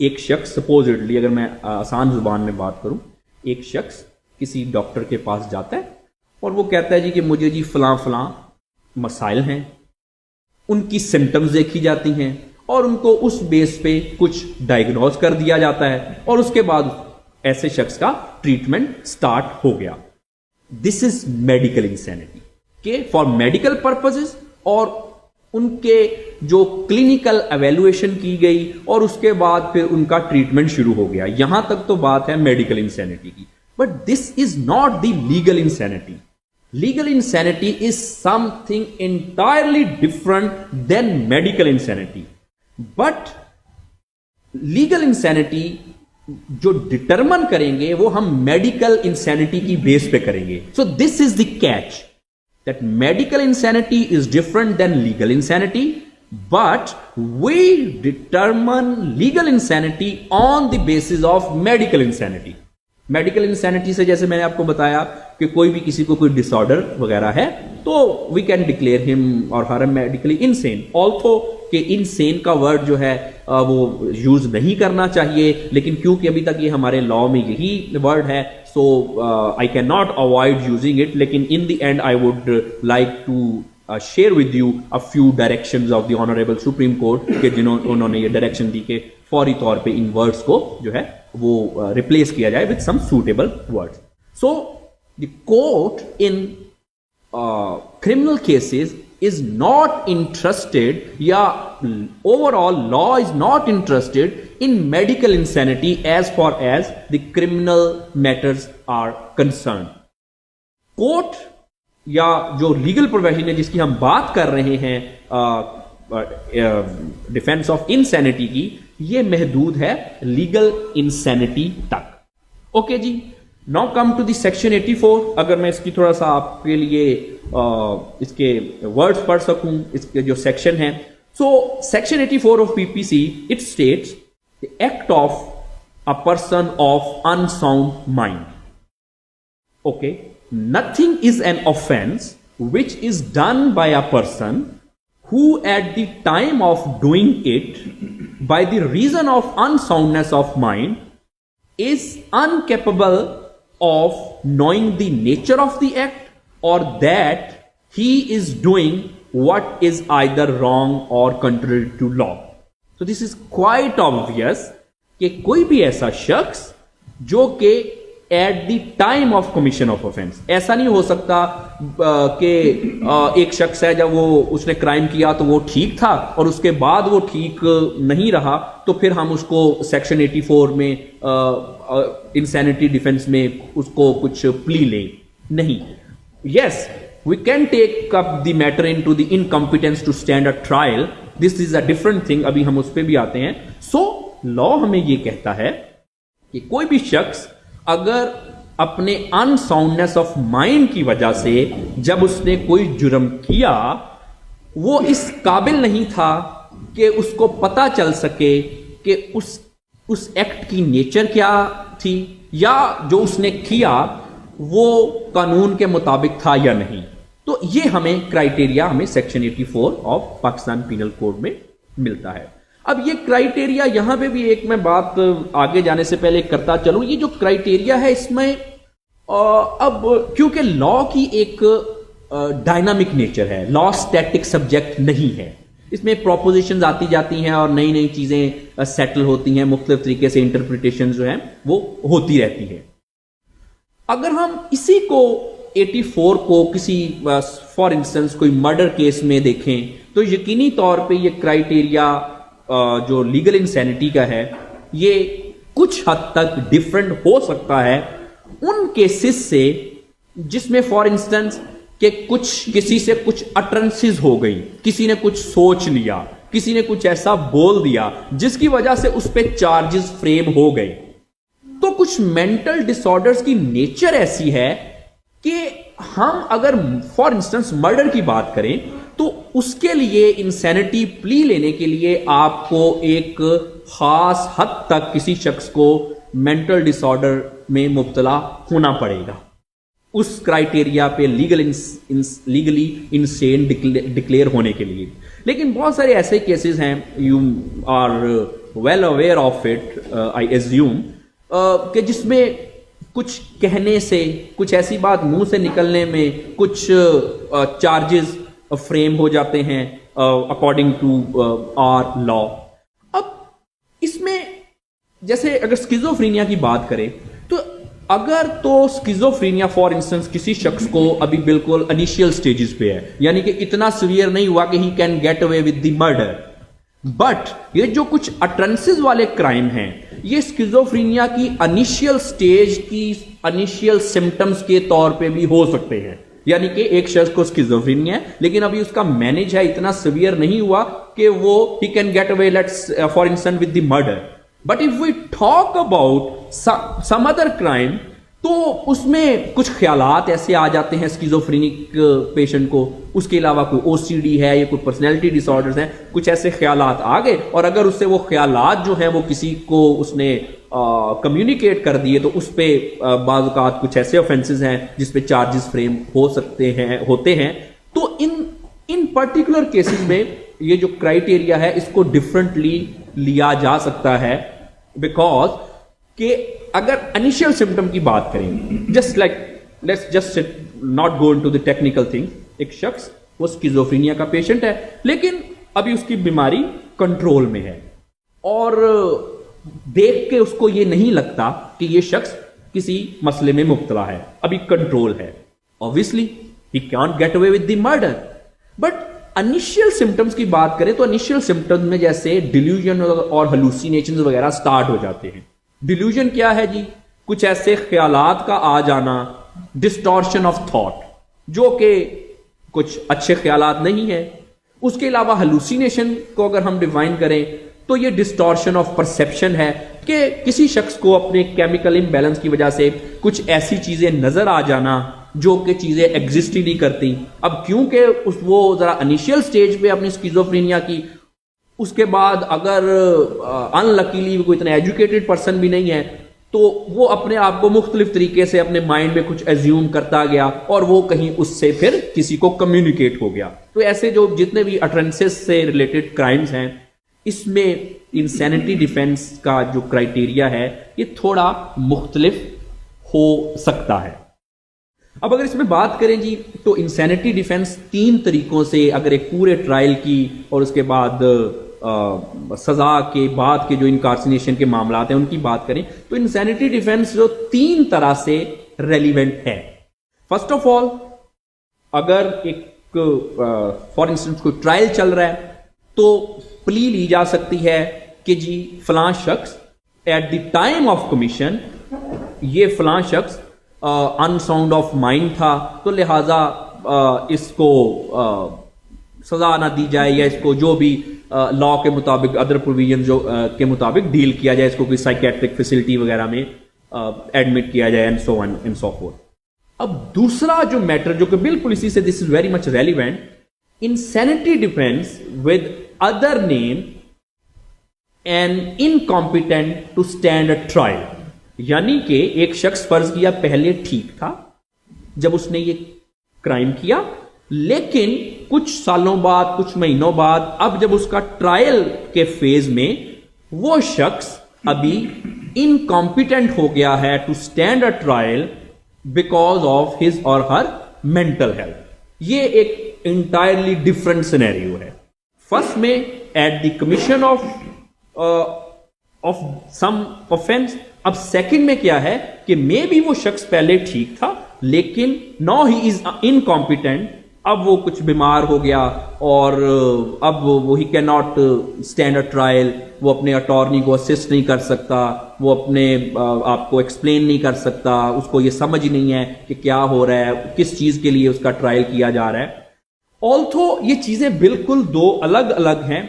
ایک شخص supposedly, اگر میں آسان زبان میں بات کروں، ایک شخص کسی ڈاکٹر کے پاس جاتا ہے اور وہ کہتا ہے جی کہ مجھے جی فلاں فلاں مسائل ہیں، ان کی سمٹمز دیکھی جاتی ہیں اور ان کو اس بیس پہ کچھ ڈائگنوز کر دیا جاتا ہے اور اس کے بعد ایسے شخص کا ٹریٹمنٹ سٹارٹ ہو گیا. دس از میڈیکل انسینٹی کہ فار میڈیکل پرپزز، اور ان کے جو کلینکل ایویلویشن کی گئی اور اس کے بعد پھر ان کا ٹریٹمنٹ شروع ہو گیا. یہاں تک تو بات ہے میڈیکل انسینٹی کی. But this is not the legal insanity. Legal insanity is something entirely different than medical insanity. But legal insanity جو ڈٹرمن کریں گے وہ ہم میڈیکل انسینٹی کی بیس پہ کریں گے. سو دس از دی catch that medical insanity is different than legal insanity, but we determine legal insanity on the basis of medical insanity. Medical insanity سے جیسے میں نے آپ کو بتایا کہ کوئی بھی کسی کو کوئی ڈس آرڈر وغیرہ ہے تو وی کین ڈکلیئر ہم اور ہر میڈیکلی انسین. آلسو کہ انسین کا ورڈ جو ہے وہ یوز نہیں کرنا چاہیے، لیکن کیونکہ ابھی تک یہ ہمارے لا میں یہی ورڈ ہے so I can not avoid using it. لیکن in the end I would like to share with you a few directions of the honourable Supreme court کہ انہوں نے یہ ڈائریکشن دی کہ فوری طور پہ ان ورڈز کو جو ہے وہ ریپلیس کیا جائے with some suitable words. So the court in criminal cases is not interested, یا overall law is not interested in medical insanity as far as the criminal matters are concerned. Court یا جو legal profession ہے جس کی ہم بات کر رہے ہیں ڈیفینس آف انسینٹی کی، یہ محدود ہے لیگل انسینٹی تک. اوکے جی، now come to the section 84. اگر میں اس کی تھوڑا سا آپ کے لیے اس کے ورڈز پڑھ سکوں، اس کے جو سیکشن ہے. So section 84 of P P C it states the act of a person of unsound mind. Okay, nothing is an offense which is done by a person who at the time of doing it by the reason of unsoundness of mind is incapable of knowing the nature of the act, or that he is doing what is either wrong or contrary to law. So this is quite obvious کہ کوئی بھی ایسا شخص جو کہ at the time of commission of offense، ایسا نہیں ہو سکتا کہ ایک شخص ہے جب وہ اس نے کرائم کیا تو وہ ٹھیک تھا اور اس کے بعد وہ ٹھیک نہیں رہا تو پھر ہم اس کو سیکشن 84 میں انسینٹی ڈیفینس میں اس کو کچھ پلی لیں. نہیں. Yes, we can take up the matter into the incompetence to stand a trial. This is a different thing. ابھی ہم اس پہ بھی آتے ہیں. سو لا ہمیں یہ کہتا ہے کہ کوئی بھی شخص اگر اپنے ان ساؤنڈنیس آف مائنڈ کی وجہ سے جب اس نے کوئی جرم کیا وہ اس قابل نہیں تھا کہ اس کو پتا چل سکے کہ اس ایکٹ کی نیچر کیا تھی یا جو اس نے کیا وہ قانون کے مطابق تھا یا نہیں، تو یہ ہمیں کرائٹیریا ہمیں section 84 of Pakistan penal code میں ملتا ہے. اب یہ کرائٹیریا یہاں پہ بھی ایک میں بات آگے جانے سے پہلے کرتا چلوں. یہ جو کرائٹیریا ہے اس میں اب کیونکہ لا کی ایک ڈائنامک نیچر ہے، لا اسٹیٹک سبجیکٹ نہیں ہے، اس میں پروپوزیشنز آتی جاتی ہیں اور نئی نئی چیزیں سیٹل ہوتی ہیں، مختلف طریقے سے انٹرپریٹیشن جو ہیں وہ ہوتی رہتی ہے. اگر ہم اسی کو 84 کو کسی فار انسٹنس کوئی مرڈر کیس میں دیکھیں تو یقینی طور پہ یہ کرائٹیریا جو لیگل انسینٹی کا ہے یہ کچھ حد تک ڈفرنٹ ہو سکتا ہے ان کیسز سے جس میں فار انسٹنس کہ کسی سے کچھ اٹرنسز ہو گئی، کسی نے کچھ سوچ لیا، کسی نے کچھ ایسا بول دیا جس کی وجہ سے اس پہ چارجز فریم ہو گئے. تو کچھ مینٹل ڈس آرڈرز کی نیچر ایسی ہے کہ ہم اگر فار انسٹنس مرڈر کی بات کریں تو اس کے لیے انسینٹی پلی لینے کے لیے آپ کو ایک خاص حد تک کسی شخص کو مینٹل ڈس آرڈر میں مبتلا ہونا پڑے گا اس کرائٹیریا پہ لیگلی انسین ڈکلیئر ہونے کے لیے. لیکن بہت سارے ایسے کیسز ہیں، you are well aware of it, I assume, کہ جس میں کچھ کہنے سے, کچھ ایسی بات منہ سے نکلنے میں کچھ چارجز فریم ہو جاتے ہیں اکارڈنگ ٹو آر لا. اب اس میں جیسے اگر اسکیزوفرینیا کی بات کریں تو اگر تو اسکیزوفرینیا فار انسٹنس کسی شخص کو ابھی بالکل انیشیل سٹیجز پہ ہے, یعنی کہ اتنا سیویئر نہیں ہوا کہ he can get away with the murder, but یہ جو کچھ اٹرنسز والے کرائم ہیں یہ اسکیزوفرینیا کی انیشیل سٹیج کی انیشیل سمٹمز کے طور پہ بھی ہو سکتے ہیں. یعنی کہ ایک شخص کو اسکیزوفرینیا ہے لیکن ابھی اس کا مینج ہے, اتنا سیویئر نہیں ہوا کہ وہ ہی can get away let's for instance with the murder. But if we talk about some other crime تو اس میں کچھ خیالات ایسے آ جاتے ہیں اسکیزوفرینک پیشنٹ کو, اس کے علاوہ کوئی او سی ڈی ہے یا کوئی پرسنالٹی ڈس آرڈرز ہیں, کچھ ایسے خیالات آ گئے اور اگر اس سے وہ خیالات جو ہیں وہ کسی کو اس نے کمیونیکیٹ کر دیے تو اس پہ بعض اوقات کچھ ایسے آفینسز ہیں جس پہ چارجز فریم ہو سکتے ہیں, ہوتے ہیں. تو ان پرٹیکولر کیسز میں یہ جو کرائٹیریا ہے اس کو ڈفرنٹلی لیا جا سکتا ہے, بیکاز کہ اگر انیشیل سمٹم کی بات کریں, just like let's just not go into the technical thing, ایک شخص وہ اسکیزوفرینیا کا پیشنٹ ہے لیکن ابھی اس کی بیماری کنٹرول میں ہے اور دیکھ کے اس کو یہ نہیں لگتا کہ یہ شخص کسی مسئلے میں مبتلا ہے, ابھی کنٹرول ہے. obviously he can't get away with the murder. But initial symptoms کی بات کریں تو انیشیل سمٹمز میں جیسے ڈیلیوژن اور ہلوسینیشنز وغیرہ سٹارٹ ہو جاتے ہیں. ڈیلیوژن کیا ہے جی؟ کچھ ایسے خیالات کا آ جانا, ڈسٹورشن آف تھاٹ, جو کہ کچھ اچھے خیالات نہیں ہے. اس کے علاوہ ہلوسینیشن کو اگر ہم ڈیفائن کریں تو یہ ڈسٹورشن آف پرسیپشن ہے کہ کسی شخص کو اپنے کیمیکل امبیلنس کی وجہ سے کچھ ایسی چیزیں نظر آ جانا جو کہ چیزیں ایگزسٹ ہی نہیں کرتی. اب کیونکہ وہ ذرا انیشیل سٹیج پہ اپنی اسکیزوفرینیا کی, اس کے بعد اگر ان لکیلی کوئی اتنا ایجوکیٹڈ پرسن بھی نہیں ہے تو وہ اپنے آپ کو مختلف طریقے سے اپنے مائنڈ میں کچھ ایزیوم کرتا گیا اور وہ کہیں اس سے پھر کسی کو کمیونیکیٹ ہو گیا. تو ایسے جو جتنے بھی اٹرنسز سے ریلیٹڈ کرائمز ہیں اس میں انسینٹی ڈیفینس کا جو کرائٹیریا ہے یہ تھوڑا مختلف ہو سکتا ہے. اب اگر اس میں بات کریں جی تو انسینٹی ڈیفینس 3 طریقوں سے, اگر ایک پورے ٹرائل کی اور اس کے بعد سزا کے بعد کے جو انکارسینیشن کے معاملات ہیں ان کی بات کریں تو انسینٹی ڈیفینس جو 3 طرح سے ریلیونٹ ہے. فرسٹ آف آل, اگر ایک فار انسٹنس کوئی ٹرائل چل رہا ہے تو پلی لی جا سکتی ہے کہ جی فلاں شخص at the time of commission یہ فلاں شخص ان ساؤنڈ آف مائنڈ تھا تو لہذا اس کو سزا نہ دی جائے یا اس کو جو بھی لا کے مطابق ادر پروویژن جو کے مطابق ڈیل کیا جائے, اس کو کوئی سائیکیٹرک فیسلٹی وغیرہ میں ایڈمٹ کیا جائے and so on and so forth. اب دوسرا جو میٹر جو کہ بالکل اسی سے this is very much relevant, insanity depends with other name and incompetent to stand a trial. یعنی کہ ایک شخص فرض کیا پہلے ٹھیک تھا جب اس نے یہ کرائم کیا, لیکن کچھ سالوں بعد کچھ مہینوں بعد اب جب اس کا ٹرائل کے فیز میں وہ شخص ابھی انکمپیٹنٹ ہو گیا ہے to stand a trial because of his or her mental health. یہ ایک انٹائرلی ڈفرنٹ سینیریو ہے. فرسٹ میں at the commission of some offence. اب سیکنڈ میں کیا ہے کہ مے بی وہ شخص پہلے ٹھیک تھا لیکن ناؤ ہی از انکمپیٹنٹ, اب وہ کچھ بیمار ہو گیا اور اب وہ ہی can not stand a trial, وہ اپنے اٹارنی کو اسسٹ نہیں کر سکتا, وہ اپنے آپ کو ایکسپلین نہیں کر سکتا, اس کو یہ سمجھ نہیں ہے کہ کیا ہو رہا ہے, کس چیز کے لیے اس کا ٹرائل کیا جا رہا ہے. آلتھو یہ چیزیں بالکل 2 الگ الگ ہیں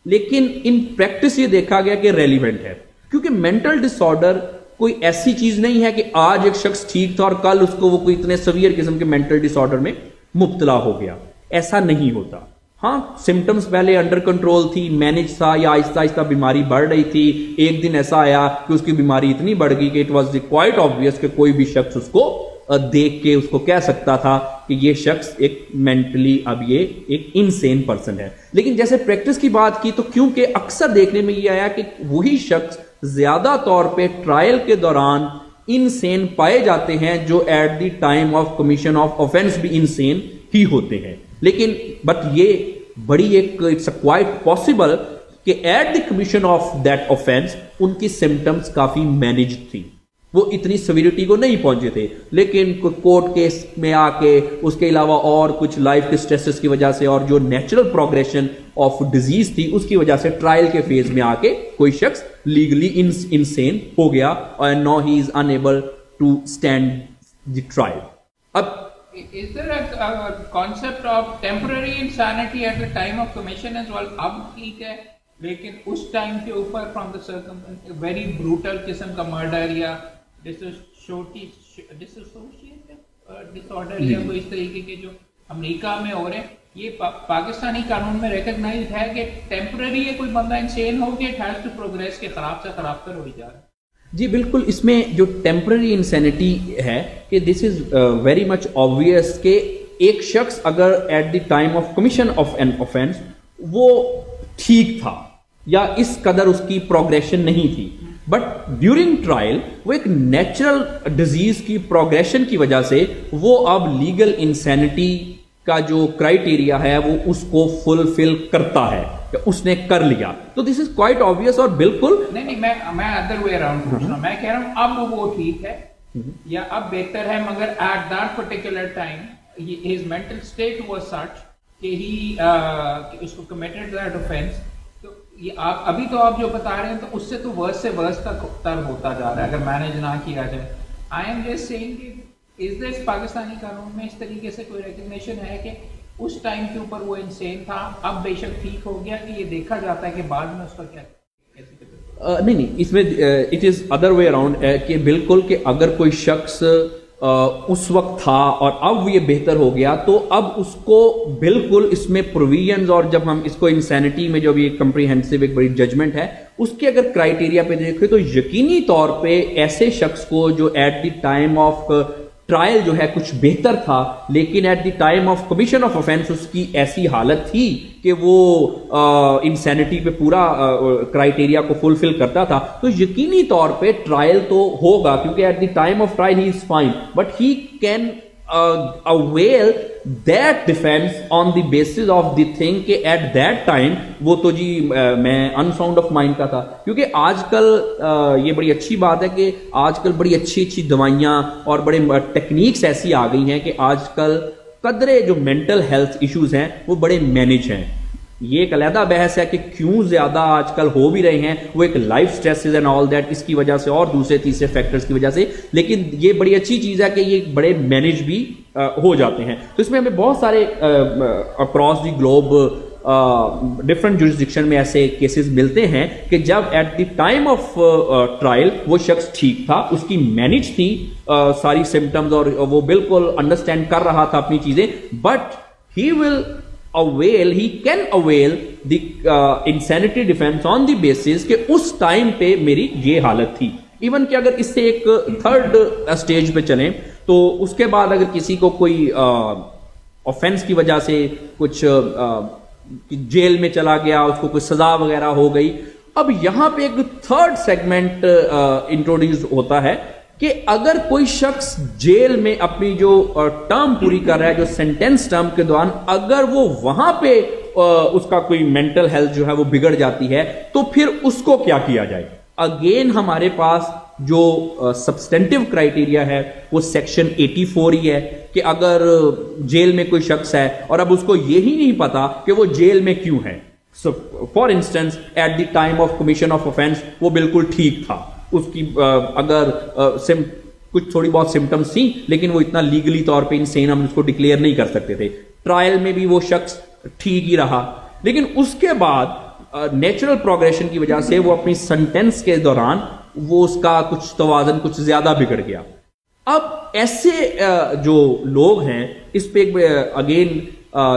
لیکن ان پریکٹس یہ دیکھا گیا کہ ریلیونٹ ہے, کیونکہ مینٹل ڈس آرڈر کوئی ایسی چیز نہیں ہے کہ آج ایک شخص ٹھیک تھا اور کل اس کو وہ کوئی اتنے سیویئر قسم کے مینٹل ڈس آرڈر میں مبتلا ہو گیا. ایسا نہیں ہوتا. ہاں سمٹمز پہلے انڈر کنٹرول تھی, مینج تھا, یا آہستہ آہستہ بیماری بڑھ رہی تھی, ایک دن ایسا آیا کہ اس کی بیماری اتنی بڑھ گئی کہ اٹ واز کوائٹ آبویس کہ کوئی بھی شخص اس کو دیکھ کے اس کو کہہ سکتا تھا کہ یہ شخص ایک مینٹلی اب یہ ایک انسین پرسن ہے. لیکن جیسے پریکٹس کی بات کی تو کیونکہ اکثر دیکھنے میں یہ آیا کہ وہی شخص زیادہ طور پہ ٹرائل کے دوران انسین پائے جاتے ہیں جو at the time of commission of offence بھی انسین ہی ہوتے ہیں. لیکن بٹ یہ بڑی ایک اٹس کوائٹ پاسبل کہ at the commission of that offence ان کی سمٹمز کافی مینیجڈ تھی, وہ اتنی سیویریٹی کو نہیں پہنچے تھے. لیکن کورٹ کیس میں آ کے اس کے علاوہ اور کچھ لائف کے سٹریسز کی وجہ سے اور جو نیچرل پروگریشن آف ڈیزیز تھی اس کی وجہ سے ٹرائل کے فیز میں آ کے کوئی شخص لیگلی انسین ہو گیا اور now he is unable to stand the trial. اب is there a concept of temporary insanity at the time of commission as well? اب ٹھیک ہے لیکن اس ٹائم کے اوپر فرام دا ویری بروٹل قسم کا مرڈر یا ڈسوسیٹو ڈس آرڈر یا کوئی اس طریقے کے جو امریکہ میں ہو رہے ہیں, یہ پاکستانی قانون میں ریکگنائزڈ ہے کہ ٹیمپرری ہے کوئی بندہ انسین ہو کے اٹ ہیز ٹو پروگریس کے خراب سے خراب تر ہو جا رہا ہے. جی بالکل, اس میں جو ٹیمپرری انسینٹی ہے کہ this is very much obvious کہ ایک شخص اگر at the time of commission of an offence وہ ٹھیک تھا یا اس قدر اس کی پروگریشن نہیں تھی, بٹ ڈیورنگ ٹرائل وہ ایک نیچرل ڈیزیز کی پروگریشن کی وجہ سے وہ اب لیگل انسینٹی کا جو کرائیٹیریا ہے وہ اس کو فلفل کرتا ہے, اس نے کر لیا. تو دس از کوائٹ آبویس اور بالکل نہیں میں ادر وے اراؤنڈ پوچھ رہا ہوں. میں کہہ رہا ہوں اب وہ ٹھیک ہے یا اب بہتر ہے, مگر at that particular time his mental state was such کہ ہی اس کو کمیٹڈ دیٹ آفینس. تو یہ آپ ابھی تو آپ جو بتا رہے ہیں تو اس سے تو ورس سے ورس تک تر ہوتا جا رہا ہے اگر مینیج نہ کیا جائے. آئی ایم جسٹ سیئنگ کہ از دس پاکستانی قانون میں اس طریقے سے کوئی ریکگنیشن ہے کہ اس ٹائم کے اوپر وہ انسین تھا, اب بے شک ٹھیک ہو گیا, کہ یہ دیکھا جاتا ہے کہ بعد میں اس کا کیا نہیں, اس میں it is other way around کہ بالکل کہ اگر کوئی شخص اس وقت تھا اور اب یہ بہتر ہو گیا تو اب اس کو بالکل اس میں پروویژنز, اور جب ہم اس کو انسینٹی میں جو بھی ایک کمپریہنسو ایک بڑی ججمنٹ ہے اس کے اگر کرائیٹیریا پہ دیکھیں تو یقینی طور پہ ایسے شخص کو جو at the time of trial جو ہے کچھ بہتر تھا لیکن at the time of commission of offence اس کی ایسی حالت تھی کہ وہ انسینٹی پہ پورا کرائیٹیریا کو فلفل کرتا تھا, تو یقینی طور پہ ٹرائل تو ہوگا کیونکہ at the time of trial he is fine, but he can avail that defense on the basis of the thing کہ at that time وہ تو جی میں unsound of mind کا تھا. کیونکہ آج کل یہ بڑی اچھی بات ہے کہ آج کل بڑی اچھی اچھی دوائیاں اور بڑے ٹیکنیکس ایسی آ گئی ہیں کہ آج کل قدرے جو مینٹل ہیلتھ ایشوز ہیں وہ بڑے مینیج ہیں. یہ ایک علیحدہ بحث ہے کہ کیوں زیادہ آج کل ہو بھی رہے ہیں, وہ ایک لائف سٹریسز اینڈ آل دیٹ اس کی وجہ سے اور دوسرے تیسرے فیکٹرز کی وجہ سے, لیکن یہ بڑی اچھی چیز ہے کہ یہ بڑے مینیج بھی ہو جاتے ہیں. تو اس میں ہمیں بہت سارے across the globe different jurisdiction میں ایسے کیسز ملتے ہیں کہ جب at the time of trial وہ شخص ٹھیک تھا, اس کی مینیج تھی ساری سمٹمز اور وہ بالکل انڈرسٹینڈ کر رہا تھا اپنی چیزیں, but he will he can avail the insanity defense on the basis کہ اس ٹائم پہ میری یہ حالت تھی. ایون کہ اگر اس سے ایک تھرڈ اسٹیج پہ چلیں تو اس کے بعد اگر کسی کو کوئی آفینس کی وجہ سے کچھ جیل میں چلا گیا, اس کو کوئی سزا وغیرہ ہو گئی, اب یہاں پہ ایک تھرڈ سیگمنٹ انٹروڈیوس ہوتا ہے کہ اگر کوئی شخص جیل میں اپنی جو ٹرم پوری کر رہا ہے, جو سینٹینس ٹرم کے دوران اگر وہ وہاں پہ اس کا کوئی مینٹل ہیلتھ جو ہے وہ بگڑ جاتی ہے تو پھر اس کو کیا جائے. اگین ہمارے پاس جو سبسٹینٹیو کرائیٹیریا ہے وہ سیکشن 84 ہی ہے کہ اگر جیل میں کوئی شخص ہے اور اب اس کو یہی نہیں پتا کہ وہ جیل میں کیوں ہے, so for instance at the time of commission of offence وہ بالکل ٹھیک تھا, اس کی اگر کچھ تھوڑی بہت سمٹمز تھیں لیکن وہ اتنا لیگلی طور پہ انسین ہم اس کو ڈکلیئر نہیں کر سکتے تھے. ٹرائل میں بھی وہ شخص ٹھیک ہی رہا, لیکن اس کے بعد نیچرل پروگریشن کی وجہ سے وہ اپنی سنٹینس کے دوران وہ اس کا کچھ توازن کچھ زیادہ بگڑ گیا. اب ایسے جو لوگ ہیں اس پہ اگین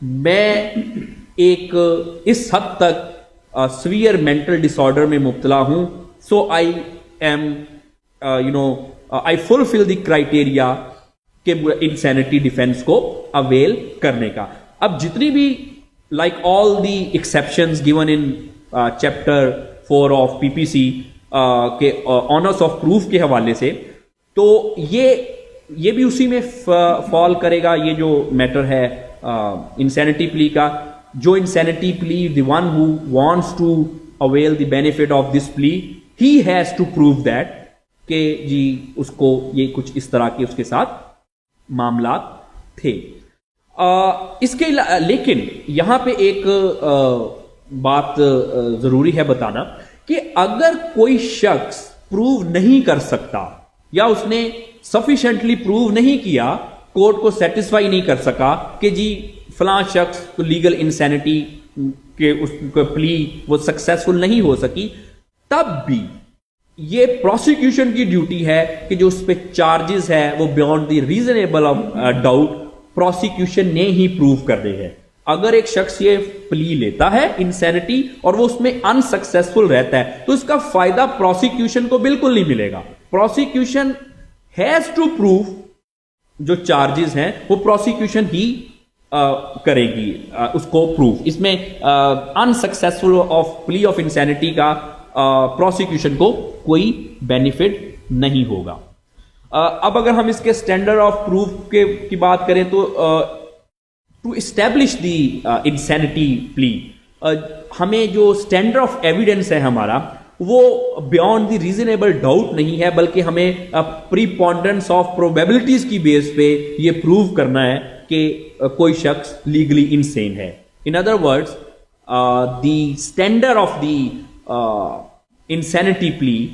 میں ایک اس حد تک سویئر مینٹل ڈس آرڈر میں مبتلا ہوں, so I am I fulfil the criteria کہ انسینٹی ڈیفینس کو اویل کرنے کا. اب جتنی بھی like all the exceptions given in chapter 4 of P P C کے آنرس آف پروف کے حوالے سے, تو یہ بھی اسی میں فال کرے گا. یہ جو میٹر ہے انسینٹی پلی کا, جو insanity plea, the one who wants to avail the benefit of this plea, he has to prove that کہ جی اس کو یہ کچھ اس طرح کے اس کے ساتھ معاملات تھے. اس کے لیکن یہاں پہ ایک بات ضروری ہے بتانا کہ اگر کوئی شخص پروو نہیں کر سکتا یا اس نے سفیشینٹلی پروو نہیں کیا, کورٹ کو سیٹسفائی نہیں کر سکا کہ جی فلاں شخص کو لیگل انسینٹی کے اس کو پلی وہ سکسیسفل نہیں ہو سکی, تب بھی یہ پروسیکیوشن کی ڈیوٹی ہے کہ جو اس پہ چارجز ہے وہ beyond the reasonable doubt prosecution نے ہی پروو کرنے ہیں. اگر ایک شخص یہ پلی لیتا ہے انسینٹی اور وہ اس میں انسکسیسفل رہتا ہے تو اس کا فائدہ پروسیکیوشن کو بالکل نہیں ملے گا. پروسیکیوشن ہیز ٹو پروو جو چارجز ہیں وہ پروسیکیوشن ہی کرے گی اس کو پروف. اس میں انسکسیسفل آف پلی آف انسینٹی کا پروسیکیوشن کو کوئی بینیفٹ نہیں ہوگا. اب اگر ہم اس کے اسٹینڈرڈ آف پروف کی بات کریں تو ٹو اسٹیبلش دی انسینٹی پلی ہمیں جو اسٹینڈرڈ آف ایویڈنس ہے ہمارا وہ بیونڈ دی ریزنیبل ڈاؤٹ نہیں ہے, بلکہ ہمیں پریپونڈرنس آف پروبیبلٹیز کی بیس پہ یہ پروو کرنا ہے کہ کوئی شخص لیگلی انسین ہے. In other words the standard of the insanity plea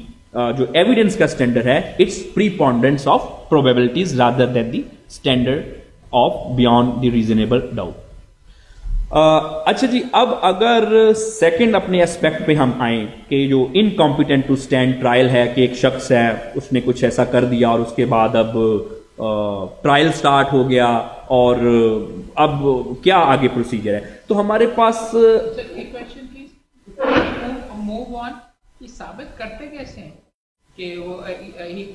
جو ایویڈنس کا اسٹینڈرڈ ہے it's preponderance of probabilities rather than the standard of beyond the reasonable doubt. اچھا جی, اب اگر سیکنڈ اپنے اسپیکٹ پہ ہم آئیں کہ جو انکمپیٹنٹ ٹو اسٹینڈ ٹرائل ہے, کہ ایک شخص ہے اس نے کچھ ایسا کر دیا اور اس کے بعد اب ٹرائل سٹارٹ ہو گیا اور اب کیا آگے پروسیجر ہے, تو ہمارے پاس ثابت کرتے کیسے ہیں کہ وہ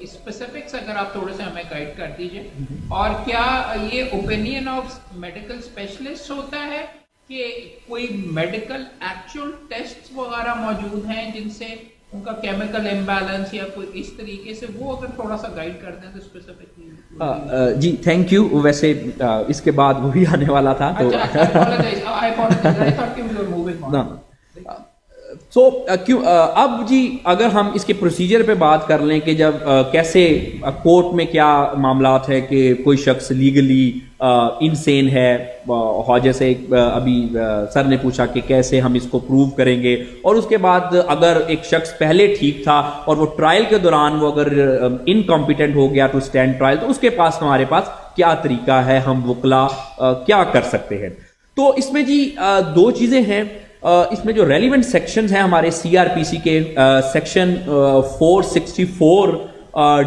اسپیسیفکس اگر آپ تھوڑے سے ہمیں گائیڈ کر دیجئے, اور کیا یہ اوپینین آف میڈیکل اسپیشلسٹ ہوتا ہے کہ کوئی میڈیکل ایکچوئل ٹیسٹ وغیرہ موجود ہیں جن سے ان کا کیمیکل امبیلنس یا کوئی اس طریقے سے, وہ اگر تھوڑا سا گائیڈ کر دیں تو اسپیسیفکلی. G thank you. ویسے اس کے بعد وہی آنے والا تھا تو اب جی اگر ہم اس کے پروسیجر پہ بات کر لیں کہ جب کیسے کورٹ میں کیا معاملات ہے کہ کوئی شخص لیگلی انسین ہے, جیسے ابھی سر نے پوچھا کہ کیسے ہم اس کو پروو کریں گے, اور اس کے بعد اگر ایک شخص پہلے ٹھیک تھا اور وہ ٹرائل کے دوران وہ اگر انکمپیٹنٹ ہو گیا ٹو اسٹینڈ ٹرائل, تو اس کے پاس ہمارے پاس کیا طریقہ ہے, ہم وکلا کیا کر سکتے ہیں. تو اس میں جی دو چیزیں ہیں. اس میں جو ریلیونٹ سیکشنز ہیں ہمارے سی آر پی سی کے, سیکشن 464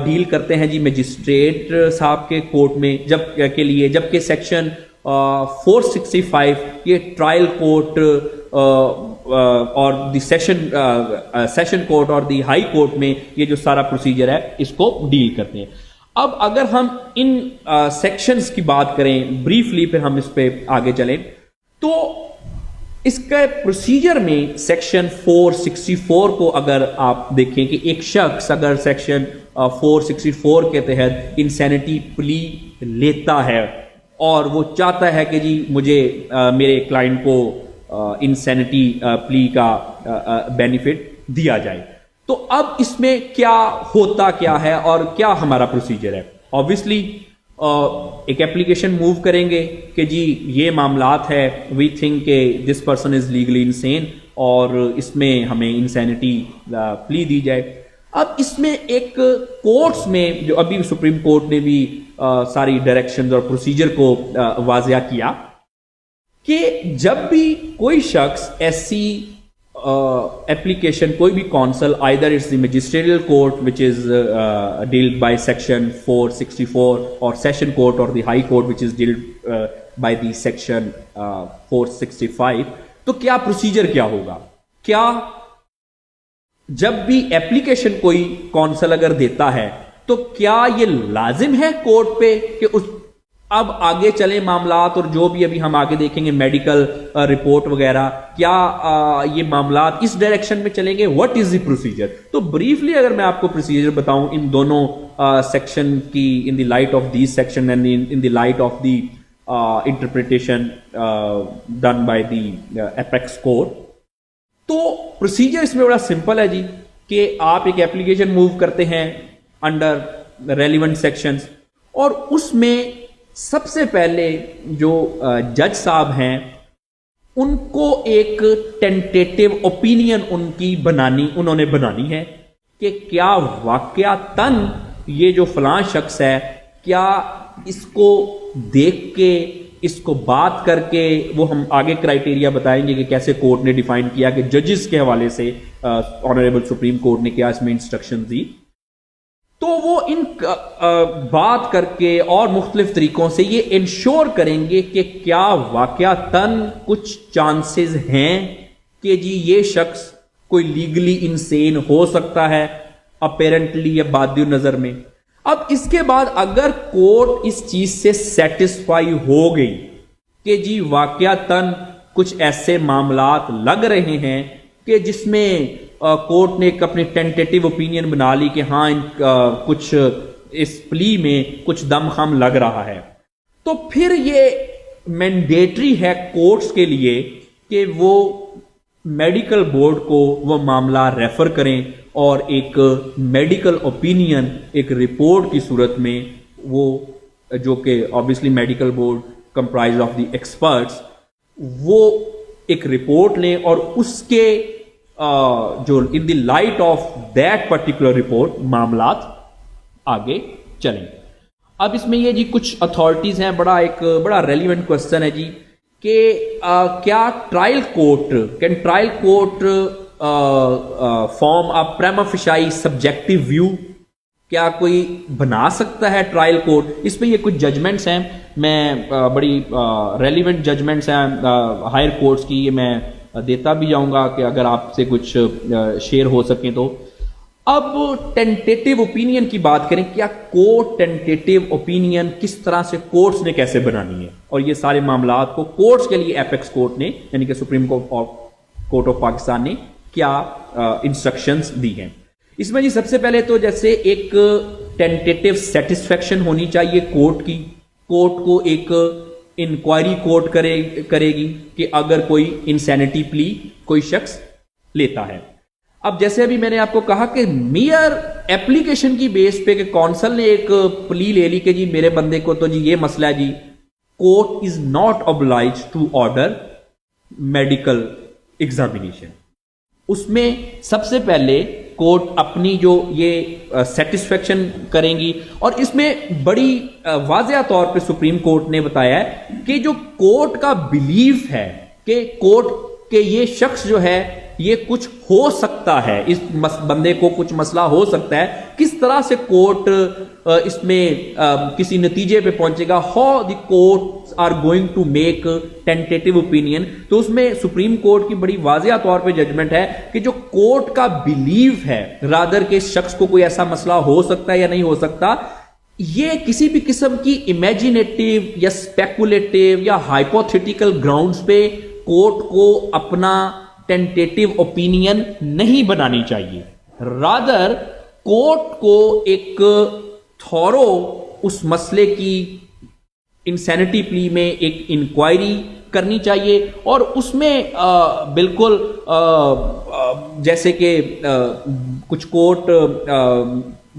ڈیل کرتے ہیں جی مجسٹریٹ صاحب کے کورٹ میں کے لیے, جبکہ سیکشن 465 یہ ٹرائل کورٹ اور دی سیشن کورٹ اور دی ہائی کورٹ میں یہ جو سارا پروسیجر ہے اس کو ڈیل کرتے ہیں. اب اگر ہم ان سیکشنز کی بات کریں بریفلی, پھر ہم اس پہ آگے چلیں, تو اس کا پروسیجر میں سیکشن 464 کو اگر آپ دیکھیں کہ ایک شخص اگر سیکشن 464 کے تحت انسینٹی پلی لیتا ہے اور وہ چاہتا ہے کہ جی مجھے میرے کلائنٹ کو انسینٹی پلی کا بینیفٹ دیا جائے, تو اب اس میں کیا ہوتا کیا ہے اور کیا ہمارا پروسیجر ہے. آبویسلی ایک اپلیکیشن موو کریں گے کہ جی یہ معاملات ہے, وی تھنک کہ this person is legally insane اور اس میں ہمیں انسینٹی پلی دی جائے. اب اس میں ایک کورٹس میں جو ابھی سپریم کورٹ نے بھی ساری ڈائریکشنز اور پروسیجر کو واضح کیا کہ جب بھی کوئی شخص ایسی application کوئی بھی counsel either it's the magisterial court which is dealt by section 464 or session court or the high court which is dealt by the section 465. تو کیا پروسیجر کیا ہوگا؟ کیا جب بھی ایپلیکیشن کوئی کونسل اگر دیتا ہے تو کیا یہ لازم ہے کورٹ پہ کہ اس اب آگے چلیں معاملات، اور جو بھی ابھی ہم آگے دیکھیں گے میڈیکل رپورٹ وغیرہ، کیا یہ معاملات اس ڈائریکشن میں چلیں گے؟ What is the procedure? تو بریفلی اگر میں آپ کو پروسیجر بتاؤں ان دونوں سیکشن کی، in the light of these section and in the light of the interpretation done by the apex court, تو پروسیجر اس میں بڑا سمپل ہے جی، کہ آپ ایک ایپلیکیشن موو کرتے ہیں انڈر ریلیونٹ سیکشنز، اور اس میں سب سے پہلے جو جج صاحب ہیں ان کو ایک ٹینٹیٹیو اوپینین انہوں نے بنانی ہے کہ کیا واقعتاً یہ جو فلاں شخص ہے، کیا اس کو دیکھ کے، اس کو بات کر کے، وہ ہم آگے کرائیٹیریا بتائیں گے کہ کیسے کورٹ نے ڈیفائن کیا کہ ججز کے حوالے سے آنریبل سپریم کورٹ نے کیا اس میں انسٹرکشن دی، تو وہ ان بات کر کے اور مختلف طریقوں سے یہ انشور کریں گے کہ کیا واقعتاً کچھ چانسز ہیں کہ جی یہ شخص کوئی لیگلی انسین ہو سکتا ہے اپیرنٹلی یا بادی نظر میں۔ اب اس کے بعد اگر کورٹ اس چیز سے سیٹسفائی ہو گئی کہ جی واقعتاً کچھ ایسے معاملات لگ رہے ہیں کہ جس میں کورٹ نے ایک اپنی ٹینٹیٹیو اوپینین بنا لی کہ ہاں کچھ اس پلی میں کچھ دم خم لگ رہا ہے، تو پھر یہ مینڈیٹری ہے کورٹس کے لیے کہ وہ میڈیکل بورڈ کو وہ معاملہ ریفر کریں اور ایک میڈیکل اوپینین ایک رپورٹ کی صورت میں وہ، جو کہ obviously medical board comprise of the experts, وہ ایک رپورٹ لیں اور اس کے جو in the light of that particular report معاملات آگے چلیں۔ اب اس میں یہ جی کچھ اتھارٹیز ہیں، بڑا ریلیونٹ کوشچن ہے جی کہ کیا trial court form of prima facie subjective view, کیا کوئی بنا سکتا ہے ٹرائل کورٹ؟ اس میں یہ کچھ ججمنٹس ہیں، میں بڑی ریلیونٹ ججمنٹس ہیں ہائر کورٹس کی، یہ میں دیتا بھی جاؤں گا کہ اگر آپ سے کچھ شیئر ہو سکیں تو۔ اب ٹینٹیٹیو اوپینین کی بات کریں، کیا کورٹ ٹینٹیٹیو اوپینین کس طرح سے کورٹس نے کیسے بنانی ہے، اور یہ سارے معاملات کو کورٹس کے لیے ایپیکس کورٹ نے یعنی کہ سپریم کورٹ آف پاکستان نے کیا انسٹرکشنز دی ہیں۔ اس میں جی سب سے پہلے تو جیسے ایک ٹینٹیٹیو سیٹسفیکشن ہونی چاہیے کورٹ کی، کورٹ کو ایک انکوائری کورٹ کرے گی کہ اگر کوئی انسینٹی پلی کوئی شخص لیتا ہے۔ اب جیسے ابھی میں نے آپ کو کہا کہ میئر ایپلیکیشن کی بیس پہ کہ کونسل نے ایک پلی لے لی کہ جی میرے بندے کو تو جی یہ مسئلہ ہے جی، court is not obliged to order medical examination. اس میں سب سے پہلے کورٹ اپنی جو یہ سیٹسفیکشن کریں گی، اور اس میں بڑی واضح طور پہ سپریم کورٹ نے بتایا ہے کہ جو کورٹ کا بلیف ہے کہ کورٹ کہ یہ شخص جو ہے یہ کچھ ہو سکتا ہے، اس بندے کو کچھ مسئلہ ہو سکتا ہے، کس طرح سے کورٹ اس میں کسی نتیجے پہ پہنچے گا، how the court are going to make tentative opinion. تو اس میں سپریم کورٹ کی بڑی واضح طور پہ ججمنٹ ہے کہ جو کورٹ کا بلیف ہے رادر کہ اس شخص کو کوئی ایسا مسئلہ ہو سکتا ہے یا نہیں ہو سکتا، یہ کسی بھی قسم کی امیجینیٹیو یا اسپیکولیٹیو یا ہائپوتھیٹیکل گراؤنڈز پہ کورٹ کو اپنا ٹینٹیٹیو اوپینین نہیں بنانی چاہیے، رادر کورٹ کو ایک تھورو اس مسئلے کی انسینٹی پلی میں ایک انکوائری کرنی چاہیے، اور اس میں بالکل جیسے کہ کچھ کورٹ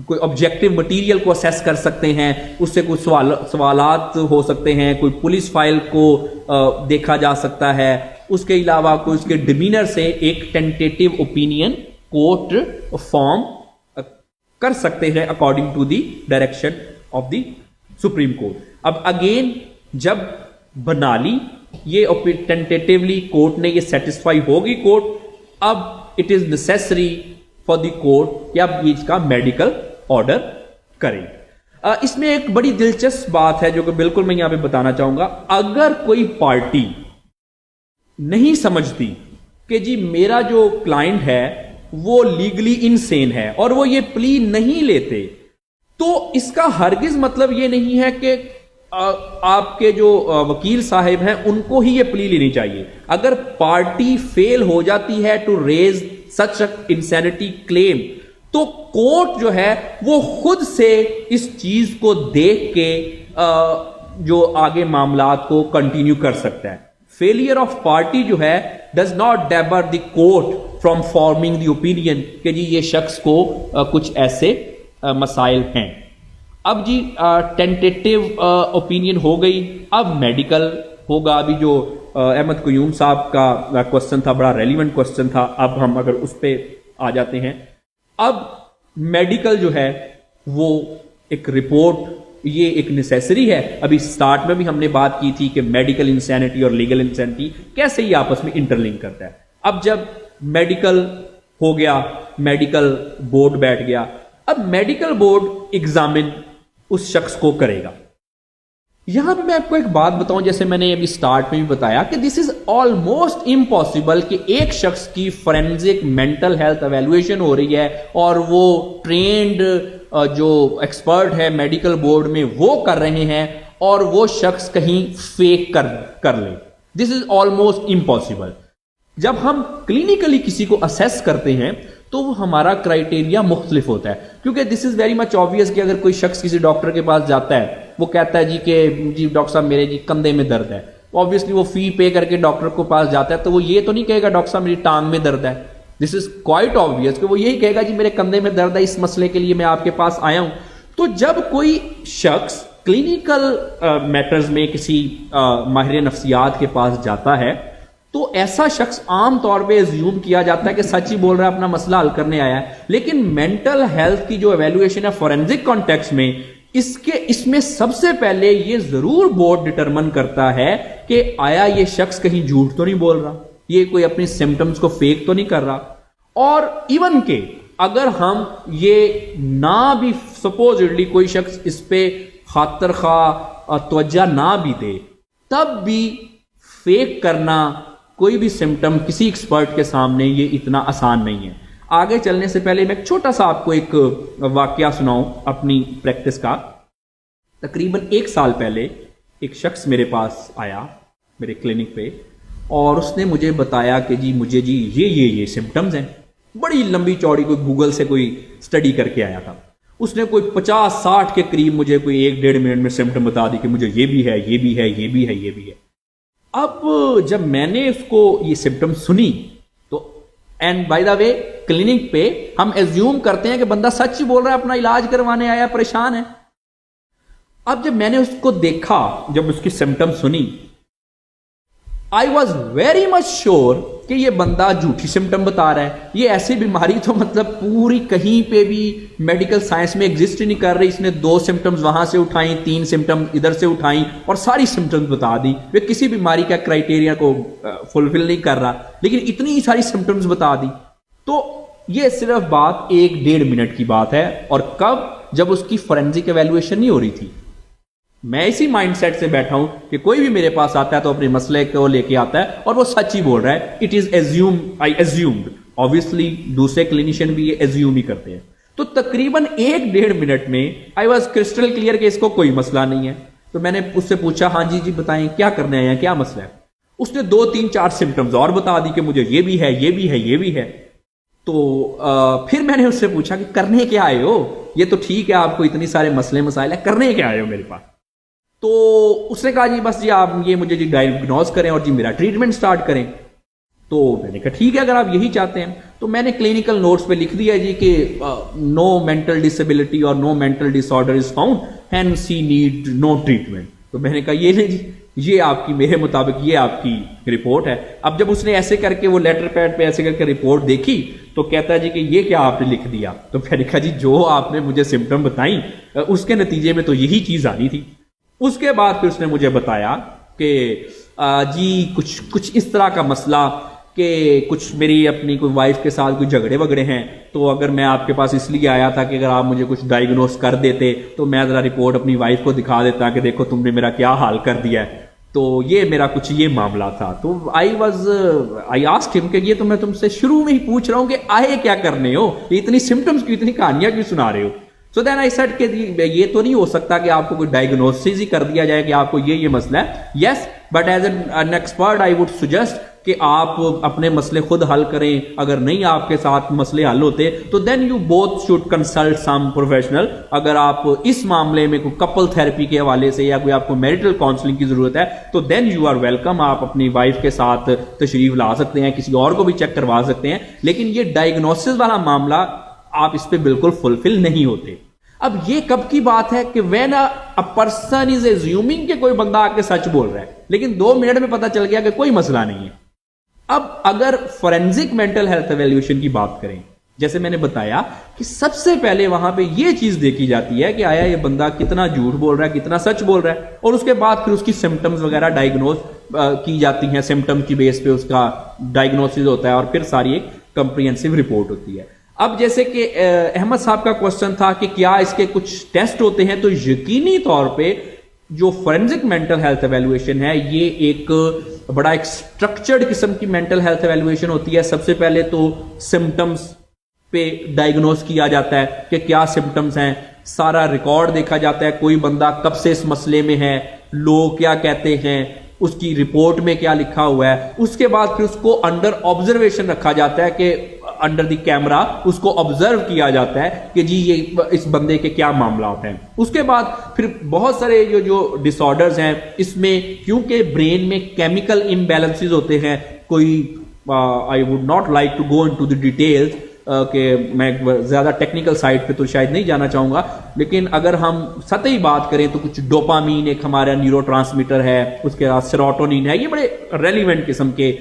کوئی آبجیکٹیو مٹیریل کو اسیس کر سکتے ہیں، اس سے کچھ سوالات ہو سکتے ہیں، کوئی پولیس فائل کو دیکھا جا سکتا ہے، اس کے علاوہ کوئی اس کے ڈیمینر سے ایک ٹینٹیٹیو اوپینین کورٹ فارم کر سکتے ہیں according to the direction of the supreme court. اب اگین جب بنا لی یہ ٹینٹیٹیولی کورٹ نے یہ سیٹسفائی ہوگی کورٹ، اب it is necessary for the court کہ اب یہ اس کا میڈیکل آرڈر کریں۔ اس میں ایک بڑی دلچسپ بات ہے جو کہ بالکل میں یہاں پہ بتانا چاہوں گا. اگر کوئی پارٹی نہیں سمجھتی کہ جی میرا جو کلائنٹ ہے وہ لیگلی انسین ہے اور وہ یہ پلی نہیں لیتے, تو اس کا ہرگز مطلب یہ نہیں ہے کہ آپ کے جو وکیل صاحب ہیں ان کو ہی یہ پلی لینی چاہیے. اگر پارٹی فیل ہو جاتی ہے ٹو ریز سچ انسینٹی کلیم, تو کورٹ جو ہے وہ خود سے اس چیز کو دیکھ کے جو آگے معاملات کو کنٹینیو کر سکتا ہے. فیلئر آف پارٹی جو ہے does not debar the court from forming the opinion کہ جی یہ شخص کو کچھ ایسے مسائل ہیں. اب جی ٹینٹیٹیو اوپینین ہو گئی, اب میڈیکل ہوگا. ابھی جو احمد قیوم صاحب کا کوشچن تھا بڑا ریلیونٹ کوشچن تھا, اب ہم اگر اس پہ آ جاتے ہیں. اب میڈیکل جو ہے وہ ایک رپورٹ, یہ ایک نیسیسری ہے. ابھی سٹارٹ میں بھی ہم نے بات کی تھی کہ میڈیکل انسینٹی اور لیگل انسینٹی کیسے ہی آپس میں انٹرلنک کرتا ہے. اب جب میڈیکل ہو گیا, میڈیکل بورڈ بیٹھ گیا, اب میڈیکل بورڈ ایگزامن اس شخص کو کرے گا. یہاں پہ میں آپ کو ایک بات بتاؤں, جیسے میں نے ابھی سٹارٹ میں بھی بتایا کہ دس از آلموسٹ امپاسبل کہ ایک شخص کی فورینزک مینٹل ہیلتھ ایویلویشن ہو رہی ہے اور وہ ٹرینڈ جو ایکسپرٹ ہے میڈیکل بورڈ میں وہ کر رہے ہیں اور وہ شخص کہیں فیک کر لے. دس از آلموسٹ امپاسبل. جب ہم کلینکلی کسی کو اسیس کرتے ہیں تو وہ ہمارا کرائٹیریا مختلف ہوتا ہے, کیونکہ this is very much obvious کہ اگر کوئی شخص کسی ڈاکٹر کے پاس جاتا ہے, وہ کہتا ہے جی کہ جی ڈاکٹر صاحب میرے جی کندھے میں درد ہے, آبویسلی وہ فی پے کر کے ڈاکٹر کو پاس جاتا ہے, تو وہ یہ تو نہیں کہے گا ڈاکٹر صاحب میری ٹانگ میں درد ہے. دس از کوائٹ آبویس کہ وہ یہی کہے گا جی میرے کندھے میں درد ہے, اس مسئلے کے لیے میں آپ کے پاس آیا ہوں. تو جب کوئی شخص کلینکل میٹرز میں کسی ماہر نفسیات کے پاس جاتا ہے تو ایسا شخص عام طور پہ ایزیوم کیا جاتا ہے کہ سچ ہی بول رہا ہے, اپنا مسئلہ حل کرنے آیا ہے. لیکن مینٹل ہیلتھ کی جو ایویلویشن ہے فورینزک کانٹیکسٹ میں, اس میں سب سے پہلے یہ ضرور بورڈ ڈٹرمن کرتا ہے کہ آیا یہ شخص کہیں جھوٹ تو نہیں بول رہا, یہ کوئی اپنی سمٹمز کو فیک تو نہیں کر رہا. اور ایون کہ اگر ہم یہ نہ بھی سپوزڈلی کوئی شخص اس پہ خاطر خواہ توجہ نہ بھی دے, تب بھی فیک کرنا کوئی بھی سمٹم کسی ایکسپرٹ کے سامنے یہ اتنا آسان نہیں ہے. آگے چلنے سے پہلے میں ایک چھوٹا سا آپ کو ایک واقعہ سناؤں اپنی پریکٹس کا. تقریباً 1 سال پہلے ایک شخص میرے پاس آیا میرے کلینک پہ, اور اس نے مجھے بتایا کہ جی مجھے جی یہ سمٹمز ہیں. بڑی لمبی چوڑی کوئی گوگل سے کوئی اسٹڈی کر کے آیا تھا. اس نے کوئی 50-60 کے قریب مجھے کوئی 1-1.5 منٹ میں سمٹم بتا دی کہ مجھے یہ بھی ہے, یہ بھی ہے, یہ بھی ہے, یہ بھی ہے. اب جب میں نے اس کو یہ سمٹم سنی تو, and by the way clinic پہ ہم ایزیوم کرتے ہیں کہ بندہ سچ بول رہا ہے, اپنا علاج کروانے آیا, پریشان ہے. اب جب میں نے اس کو دیکھا, جب اس کی سمٹم سنی, I was very much sure کہ یہ بندہ جھوٹی سمٹم بتا رہا ہے. یہ ایسی بیماری تو مطلب پوری کہیں پہ بھی میڈیکل سائنس میں ایگزسٹ نہیں کر رہی. اس نے 2 سمٹمز وہاں سے اٹھائیں, 3 سمٹم ادھر سے اٹھائیں اور ساری سمٹمز بتا دی. وہ کسی بیماری کا کرائٹیریا کو فلفل نہیں کر رہا, لیکن اتنی ساری سمٹمز بتا دی. تو یہ صرف بات 1-1.5 منٹ کی بات ہے, اور کب, جب اس کی فورینزک ایویلویشن نہیں ہو رہی تھی. میں اسی مائنڈ سیٹ سے بیٹھا ہوں کہ کوئی بھی میرے پاس آتا ہے تو اپنے مسئلے کو لے کے آتا ہے اور وہ سچ ہی بول رہا ہے. It is I assumed. Obviously دوسرے کلینیشین بھی یہ ایزیوم ہی کرتے ہیں. تو تقریباً 1-1.5 منٹ میں آئی واز کرسٹل کلیئر کہ اس کو کوئی مسئلہ نہیں ہے. تو میں نے اس سے پوچھا, ہاں جی بتائیں کیا کرنے آئے ہیں, کیا مسئلہ ہے. اس نے 2-3-4 سمٹمز اور بتا دی کہ مجھے یہ بھی ہے, یہ بھی ہے, یہ بھی ہے. تو پھر میں نے اس سے پوچھا کہ کرنے کیا آئے ہو, یہ تو ٹھیک ہے آپ کو اتنی سارے مسئلے مسائل ہیں, کرنے کیا آئے ہو میرے پاس. تو اس نے کہا جی بس جی آپ یہ مجھے جی ڈائگنوز کریں اور جی میرا ٹریٹمنٹ سٹارٹ کریں. تو میں نے کہا ٹھیک ہے اگر آپ یہی چاہتے ہیں. تو میں نے کلینکل نوٹس پہ لکھ دیا جی کہ نو مینٹل ڈسیبلٹی اور no mental disorder is found hence he need no treatment. تو میں نے کہا یہ نہیں جی, یہ آپ کی, میرے مطابق یہ آپ کی رپورٹ ہے. اب جب اس نے ایسے کر کے وہ لیٹر پیڈ پہ ایسے کر کے رپورٹ دیکھی تو کہتا ہے جی کہ یہ کیا آپ نے لکھ دیا. تو میں نے کہا جی جو آپ نے مجھے سمٹم بتائیں اس کے نتیجے میں تو یہی چیز آنی تھی. اس کے بعد پھر اس نے مجھے بتایا کہ جی کچھ اس طرح کا مسئلہ کہ کچھ میری اپنی کوئی وائف کے ساتھ کوئی جھگڑے وگڑے ہیں، تو اگر میں آپ کے پاس اس لیے آیا تھا کہ اگر آپ مجھے کچھ ڈائیگنوز کر دیتے تو میں ذرا رپورٹ اپنی وائف کو دکھا دیتا کہ دیکھو تم نے میرا کیا حال کر دیا ہے. تو یہ میرا کچھ یہ معاملہ تھا. تو آئی آسکڈ ہم کہ یہ تو میں تم سے شروع میں ہی پوچھ رہا ہوں کہ آئے کیا کرنے ہو، یہ اتنی سمٹمز کی اتنی کہانیاں کیوں سنا رہے ہو. سو دین آئی سیڈ کہ یہ تو نہیں ہو سکتا کہ آپ کو کوئی ڈائیگنوسس ہی کر دیا جائے کہ آپ کو یہ مسئلہ ہے. Yes but as an expert I would suggest کہ آپ اپنے مسئلے خود حل کریں. اگر نہیں آپ کے ساتھ مسئلے حل ہوتے تو then you both should consult some professional. اگر آپ اس معاملے میں کوئی کپل تھراپی کے حوالے سے یا کوئی آپ کو میریٹل کاؤنسلنگ کی ضرورت ہے تو دین یو آر ویلکم. آپ اپنی وائف کے ساتھ تشریف لا سکتے ہیں، کسی اور کو بھی چیک کروا سکتے ہیں. لیکن یہ ڈائیگنوسس والا معاملہ آپ اس پہ بالکل فلفل نہیں ہوتے. اب یہ کب کی بات ہے کہ when a person is assuming کہ کوئی بندہ آ کے سچ بول رہا ہے لیکن 2 منٹ میں پتا چل گیا کہ کوئی مسئلہ نہیں ہے. اب اگر فورینزک مینٹل ہیلتھ ایویلیوشن کی بات کریں، جیسے میں نے بتایا کہ سب سے پہلے وہاں پہ یہ چیز دیکھی جاتی ہے کہ آیا یہ بندہ کتنا جھوٹ بول رہا ہے، کتنا سچ بول رہا ہے، اور اس کے بعد پھر اس کی سمٹمز وغیرہ ڈائیگنوز کی جاتی ہیں. سمٹم کی بیس پہ اس کا ڈائیگنوسس ہوتا ہے اور پھر ساری ایک کمپریہنسو رپورٹ ہوتی ہے. اب جیسے کہ احمد صاحب کا کوشچن تھا کہ کیا اس کے کچھ ٹیسٹ ہوتے ہیں، تو یقینی طور پہ جو فورینزک مینٹل ہیلتھ ایویلویشن ہے یہ ایک بڑا ایک اسٹرکچرڈ قسم کی مینٹل ہیلتھ ایویلویشن ہوتی ہے. سب سے پہلے تو سمٹمز پہ ڈائیگنوز کیا جاتا ہے کہ کیا سمٹمز ہیں، سارا ریکارڈ دیکھا جاتا ہے، کوئی بندہ کب سے اس مسئلے میں ہے، لوگ کیا کہتے ہیں، اس کی رپورٹ میں کیا لکھا ہوا ہے. اس کے بعد پھر اس کو انڈر آبزرویشن رکھا جاتا ہے کہ انڈر دی کیمرا اس کو آبزرو کیا جاتا ہے کہ جی یہ اس بندے کے کیا معاملات ہیں. اس کے بعد پھر بہت سارے جو ڈس آرڈرز ہیں اس میں کیونکہ برین میں کیمیکل امبیلنسز ہوتے ہیں، کوئی I would not like to go into the details کہ میں زیادہ ٹیکنیکل سائٹ پہ تو شاید نہیں جانا چاہوں گا، لیکن اگر ہم سطحی بات کریں تو کچھ ڈوپامین ایک ہمارا نیورو ٹرانسمیٹر ہے، اس کے بعد سیروٹونین ہے. یہ بڑے ریلیونٹ قسم کے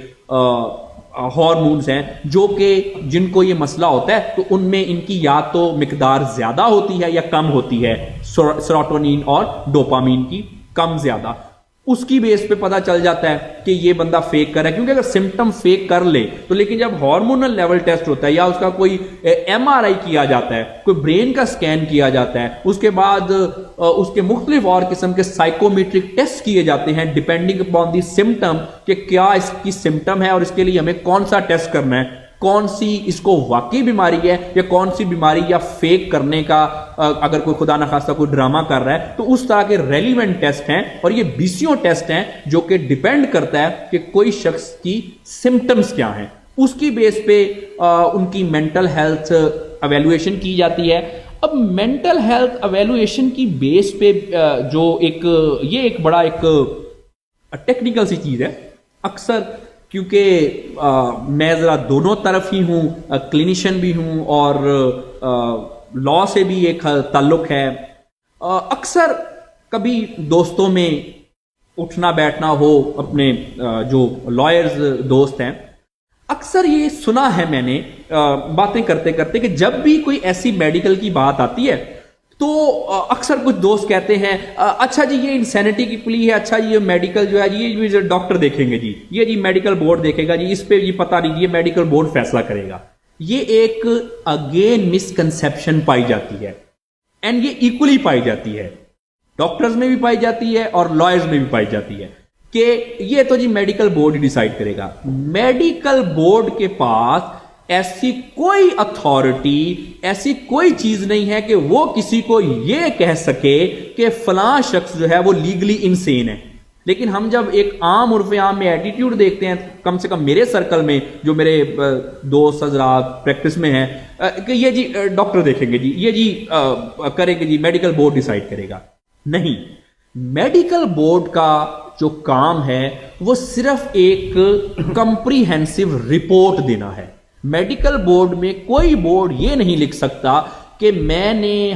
ہارمونز ہیں جو کہ جن کو یہ مسئلہ ہوتا ہے تو ان میں ان کی یا تو مقدار زیادہ ہوتی ہے یا کم ہوتی ہے. سیروٹونین اور ڈوپامین کی کم زیادہ اس کی بیس پہ پتا چل جاتا ہے کہ یہ بندہ فیک کر رہا ہے. کیونکہ اگر سمٹم فیک کر لے تو لیکن جب ہارمونل لیول ٹیسٹ ہوتا ہے یا اس کا کوئی ایم آر آئی کیا جاتا ہے، کوئی برین کا سکین کیا جاتا ہے، اس کے بعد اس کے مختلف اور قسم کے سائیکومیٹرک ٹیسٹ کیے جاتے ہیں ڈیپینڈنگ اپون دی سمٹم کہ کیا اس کی سمٹم ہے اور اس کے لیے ہمیں کون سا ٹیسٹ کرنا ہے، کون سی اس کو واقعی بیماری ہے یا کون سی بیماری یا فیک کرنے کا اگر کوئی خدا نخواستہ کوئی ڈرامہ کر رہا ہے. تو اس طرح کے ریلیونٹ ٹیسٹ ہیں اور یہ 20 ٹیسٹ ہیں جو کہ ڈیپینڈ کرتا ہے کہ کوئی شخص کی سمٹمز کیا ہیں. اس کی بیس پہ ان کی مینٹل ہیلتھ ایویلویشن کی جاتی ہے. اب مینٹل ہیلتھ ایویلویشن کی بیس پہ جو یہ ایک بڑا ایک ٹیکنیکل سی چیز ہے. اکثر کیونکہ میں ذرا دونوں طرف ہی ہوں، کلینیشین بھی ہوں اور لا سے بھی ایک تعلق ہے، اکثر کبھی دوستوں میں اٹھنا بیٹھنا ہو، اپنے جو لائرز دوست ہیں، اکثر یہ سنا ہے میں نے باتیں کرتے کرتے کہ جب بھی کوئی ایسی میڈیکل کی بات آتی ہے تو اکثر کچھ دوست کہتے ہیں اچھا جی یہ انسینٹی کی پلی ہے، اچھا یہ میڈیکل جو ہے یہ ڈاکٹر دیکھیں گے جی، یہ جی میڈیکل بورڈ دیکھے گا جی، اس پہ یہ پتہ نہیں، یہ میڈیکل بورڈ فیصلہ کرے گا. یہ ایک اگین مسکنسیپشن پائی جاتی ہے اینڈ یہ ایکولی پائی جاتی ہے، ڈاکٹرز میں بھی پائی جاتی ہے اور لائرز میں بھی پائی جاتی ہے کہ یہ تو جی میڈیکل بورڈ ہی ڈیسائیڈ کرے گا. میڈیکل بورڈ کے پاس ایسی کوئی اتھارٹی، ایسی کوئی چیز نہیں ہے کہ وہ کسی کو یہ کہہ سکے کہ فلاں شخص جو ہے وہ لیگلی انسین ہے. لیکن ہم جب ایک عام عرف عام میں ایٹیٹیوڈ دیکھتے ہیں، کم سے کم میرے سرکل میں جو میرے دوست حضرات پریکٹس میں ہیں، کہ یہ جی ڈاکٹر دیکھیں گے جی، یہ جی کریں گے جی، میڈیکل بورڈ ڈیسائیڈ کرے گا. نہیں، میڈیکل بورڈ کا جو کام ہے وہ صرف ایک کمپریہنسو رپورٹ دینا ہے. میڈیکل بورڈ میں کوئی بورڈ یہ نہیں لکھ سکتا کہ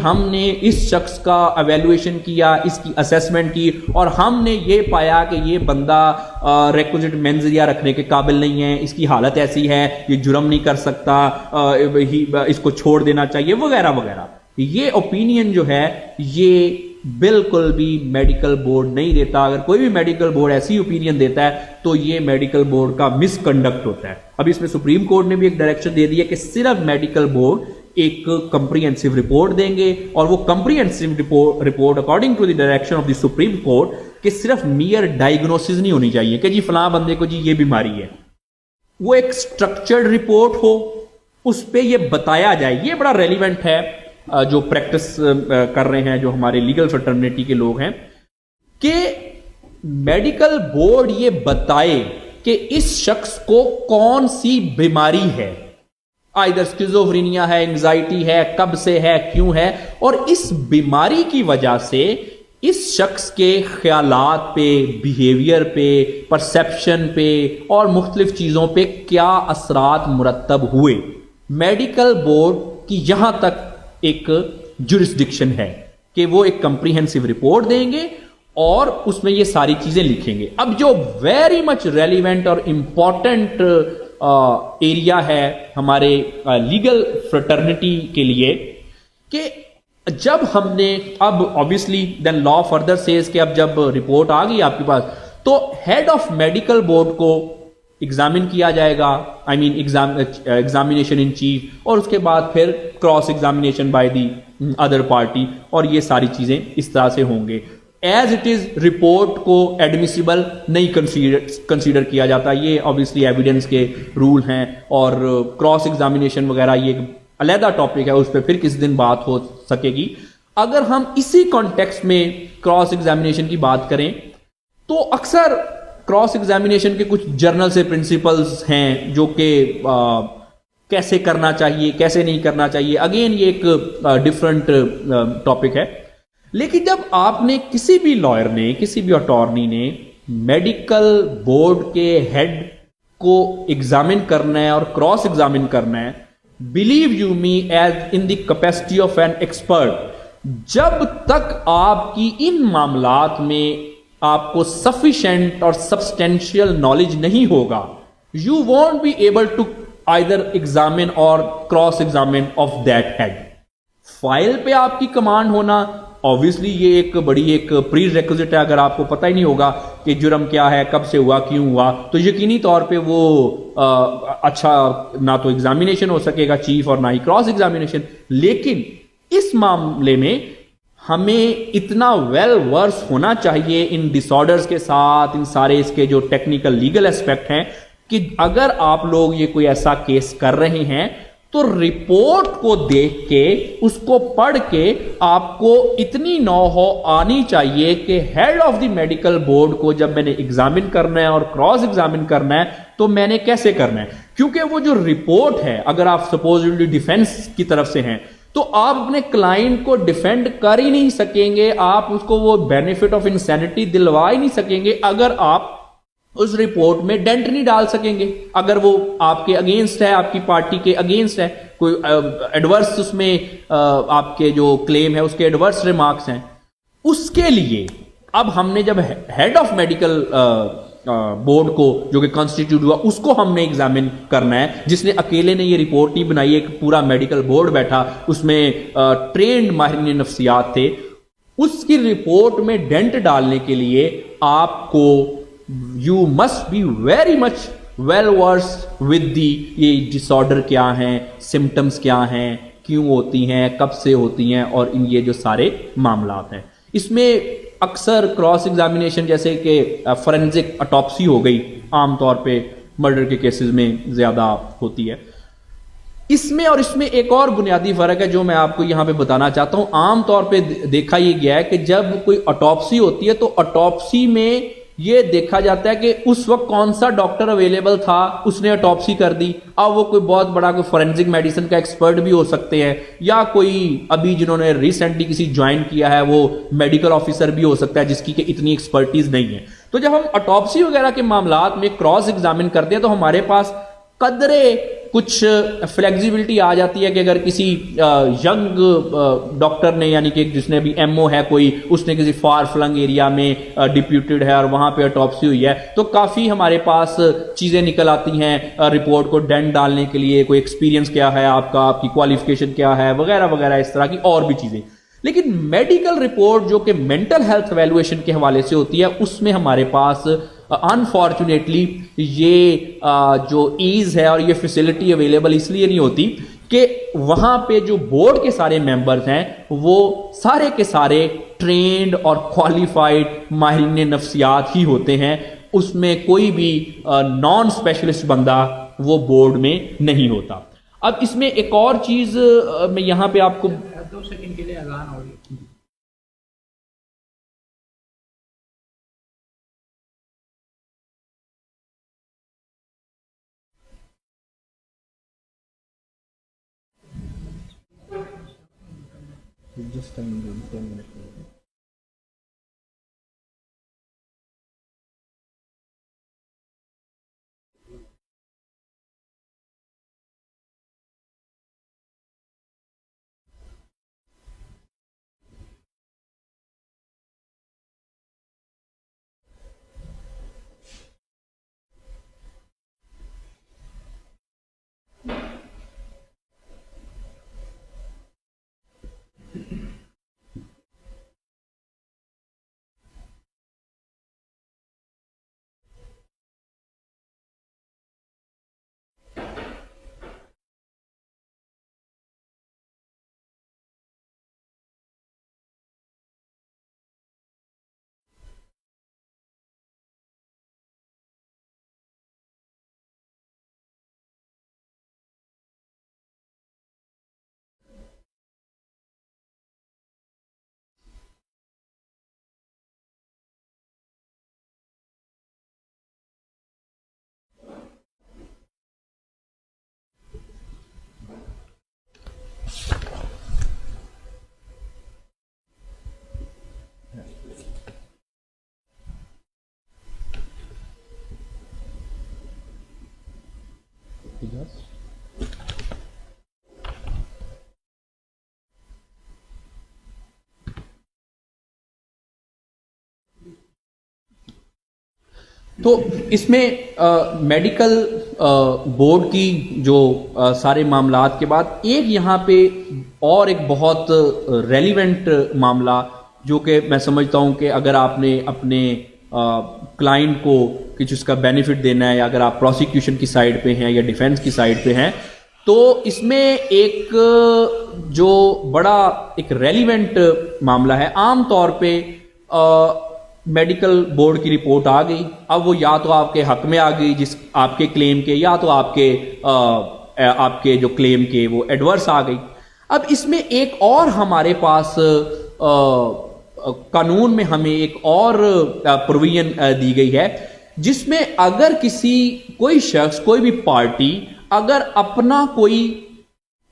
ہم نے اس شخص کا ایویلویشن کیا، اس کی اسیسمنٹ کی اور ہم نے یہ پایا کہ یہ بندہ ریکوزٹ مینزیا رکھنے کے قابل نہیں ہے، اس کی حالت ایسی ہے، یہ جرم نہیں کر سکتا، اس کو چھوڑ دینا چاہیے وغیرہ وغیرہ. یہ اوپینین جو ہے یہ بالکل بھی میڈیکل بورڈ نہیں دیتا. اگر کوئی بھی میڈیکل بورڈ ایسی اوپینین دیتا ہے تو یہ میڈیکل بورڈ کا مس کنڈکٹ ہوتا ہے. اب اس میں سپریم کورٹ نے بھی ایک ڈائریکشن دے دی ہے کہ صرف میڈیکل بورڈ ایک کمپریہنسو رپورٹ دیں گے, اور وہ comprehensive report according to the direction of the supreme court کہ صرف میئر ڈائگنوسس نہیں ہونی چاہیے کہ جی فلاں بندے کو جی یہ بیماری ہے, وہ ایک اسٹرکچرڈ رپورٹ ہو, اس پہ یہ بتایا جائے. یہ بڑا ریلیونٹ ہے جو پریکٹس کر رہے ہیں جو ہمارے لیگل فرٹرنیٹی کے لوگ ہیں, کہ میڈیکل بورڈ یہ بتائے کہ اس شخص کو کون سی بیماری ہے, آئدر سکیزوفرینیا ہے, انگزائٹی ہے, کب سے ہے, کیوں ہے, اور اس بیماری کی وجہ سے اس شخص کے خیالات پہ, بیہیویئر پہ, پرسیپشن پہ اور مختلف چیزوں پہ کیا اثرات مرتب ہوئے. میڈیکل بورڈ کی یہاں تک ایک جورسڈکشن ہے کہ وہ ایک کمپریہنسو رپورٹ دیں گے اور اس میں یہ ساری چیزیں لکھیں گے. اب جو ویری مچ ریلیونٹ اور امپورٹنٹ ایریا ہے ہمارے لیگل فرٹرنیٹی کے لیے, کہ جب ہم نے اب obviously then law further says کہ اب جب رپورٹ آ گئی آپ کے پاس تو ہیڈ آف میڈیکل بورڈ کو ایگزامن کیا جائے گا, آئی مین ایگزامینیشن ان چیف, اور اس کے بعد پھر cross examination by the other party, اور یہ ساری چیزیں اس طرح سے ہوں گے. ایز اٹ از رپورٹ کو ایڈمیسیبل نہیں کنسیڈر کیا جاتا, یہ obviously ایویڈنس کے رول ہیں, اور کراس ایگزامینیشن وغیرہ یہ ایک علیحدہ ٹاپک ہے, اس پہ پھر کس دن بات ہو سکے گی. اگر ہم اسی کانٹیکسٹ میں کراس ایگزامینیشن کی بات کریں تو اکثر کراس ایگزامینیشن کے کچھ جرنل سے پرنسپلز ہیں جو کہ کیسے کرنا چاہیے, کیسے نہیں کرنا چاہیے. اگین یہ ایک ڈفرنٹ ٹاپک ہے. لیکن جب آپ نے کسی بھی لائر نے, کسی بھی اٹارنی نے میڈیکل بورڈ کے ہیڈ کو ایگزامن کرنا ہے اور کراس ایگزامن کرنا ہے, believe you me as in the capacity of an expert, جب تک آپ کی ان معاملات میں آپ کو سفیشینٹ اور سبسٹینشیل نالج نہیں ہوگا, you won't be able to either examine or cross examine of that head. File پہ آپ کی کمانڈ ہونا obviously یہ ایک بڑی ایک پری ریکوزٹ ہے. اگر آپ کو پتہ ہی نہیں ہوگا کہ جرم کیا ہے, کب سے ہوا, کیوں ہوا, تو یقینی طور پہ وہ اچھا نہ تو ایگزامینیشن ہو سکے گا چیف اور نہ ہی کراس ایگزامینیشن. لیکن اس معاملے میں ہمیں اتنا ویل ورس ہونا چاہیے ان ڈس آرڈرز کے ساتھ, ان سارے اس کے جو ٹیکنیکل لیگل اسپیکٹ ہیں, کہ اگر آپ لوگ یہ کوئی ایسا کیس کر رہے ہیں تو رپورٹ کو دیکھ کے, اس کو پڑھ کے آپ کو اتنی نو آنی چاہیے کہ head of the medical board کو جب میں نے ایگزامن کرنا ہے اور کراس ایگزامن کرنا ہے تو میں نے کیسے کرنا ہے. کیونکہ وہ جو رپورٹ ہے, اگر آپ سپوزلی ڈیفینس کی طرف سے ہیں تو آپ اپنے کلائنٹ کو ڈیفینڈ کر ہی نہیں سکیں گے, آپ اس کو وہ بینیفٹ آف انسینٹی دلوا ہی نہیں سکیں گے اگر آپ اس رپورٹ میں ڈینٹ نہیں ڈال سکیں گے. اگر وہ آپ کے اگینسٹ ہے, آپ کی پارٹی کے اگینسٹ ہے, کوئی ایڈورس اس میں آپ کے جو کلیم ہے اس کے ایڈورس ریمارکس ہیں, اس کے لیے اب ہم نے جب ہیڈ آف میڈیکل بورڈ کو جو کہ کانسٹیٹیوٹ ہوا اس کو ہم نے ایگزامن کرنا ہے, جس نے اکیلے نے یہ رپورٹ نہیں بنائی, ایک پورا میڈیکل بورڈ بیٹھا, اس میں ٹرینڈ ماہرین نفسیات تھے. اس کی رپورٹ میں ڈینٹ ڈالنے کے لیے آپ کو you must be very much well versed with the یہ ڈس آرڈر کیا ہیں, سمٹمس کیا ہیں, کیوں ہوتی ہیں, کب سے ہوتی ہیں, اور ان یہ جو سارے معاملات ہیں. اس میں اکثر کراس ایگزامینیشن جیسے کہ فورینزک اٹاپسی ہو گئی, عام طور پہ مرڈر کے کیسز میں زیادہ ہوتی ہے. اس میں اور اس میں ایک اور بنیادی فرق ہے جو میں آپ کو یہاں پہ بتانا چاہتا ہوں. عام طور پہ دیکھا یہ گیا ہے کہ جب کوئی اٹاپسی ہوتی ہے تو اٹاپسی میں یہ دیکھا جاتا ہے کہ اس وقت کون سا ڈاکٹر اویلیبل تھا, اس نے اٹاپسی کر دی. اب وہ کوئی بہت بڑا کوئی فورینزک میڈیسن کا ایکسپرٹ بھی ہو سکتے ہیں, یا کوئی ابھی جنہوں نے ریسنٹلی کسی جوائن کیا ہے وہ میڈیکل آفیسر بھی ہو سکتا ہے جس کی کہ اتنی ایکسپرٹیز نہیں ہے. تو جب ہم اٹاپسی وغیرہ کے معاملات میں کراس ایگزامن کرتے ہیں تو ہمارے پاس قدرے کچھ فلیکسیبلٹی آ جاتی ہے کہ اگر کسی ینگ ڈاکٹر نے, یعنی کہ جس نے بھی ایم او ہے کوئی, اس نے کسی فار فلنگ ایریا میں ڈپیوٹیڈ ہے اور وہاں پہ اٹاپسی ہوئی ہے, تو کافی ہمارے پاس چیزیں نکل آتی ہیں رپورٹ کو ڈینٹ ڈالنے کے لیے, کوئی ایکسپیرینس کیا ہے آپ کا, آپ کی کوالیفیکیشن کیا ہے, وغیرہ وغیرہ اس طرح کی اور بھی چیزیں. لیکن میڈیکل رپورٹ جو کہ مینٹل ہیلتھ ایویلویشن کے حوالے سے ہوتی ہے اس میں ہمارے پاس انفارچونیٹلی یہ جو ایز ہے اور یہ فیسلٹی اویلیبل اس لیے نہیں ہوتی کہ وہاں پہ جو بورڈ کے سارے ممبرز ہیں وہ سارے کے سارے ٹرینڈ اور کوالیفائڈ ماہرین نفسیات ہی ہوتے ہیں. اس میں کوئی بھی نان اسپیشلسٹ بندہ وہ بورڈ میں نہیں ہوتا. اب اس میں ایک اور چیز میں یہاں پہ آپ کو 2 سیکنڈ کے لیے اذان ہو رہی ہے. تو اس میں میڈیکل بورڈ کی جو سارے معاملات کے بعد ایک یہاں پہ اور ایک بہت ریلیونٹ معاملہ جو کہ میں سمجھتا ہوں کہ اگر آپ نے اپنے کلائنٹ کو کچھ اس کا بینیفٹ دینا ہے یا اگر آپ پروسیکیوشن کی سائڈ پہ ہیں یا ڈیفینس کی سائڈ پہ ہیں تو اس میں ایک جو بڑا ایک ریلیونٹ معاملہ ہے. عام طور پہ میڈیکل بورڈ کی رپورٹ آ گئی, اب وہ یا تو آپ کے حق میں آ گئی جس آپ کے کلیم کے, یا تو آپ کے جو کلیم کے وہ ایڈورس آ گئی. اب اس میں ایک اور ہمارے پاس قانون میں ہمیں ایک اور پروویژن دی گئی ہے جس میں اگر کوئی شخص کوئی بھی پارٹی اگر اپنا کوئی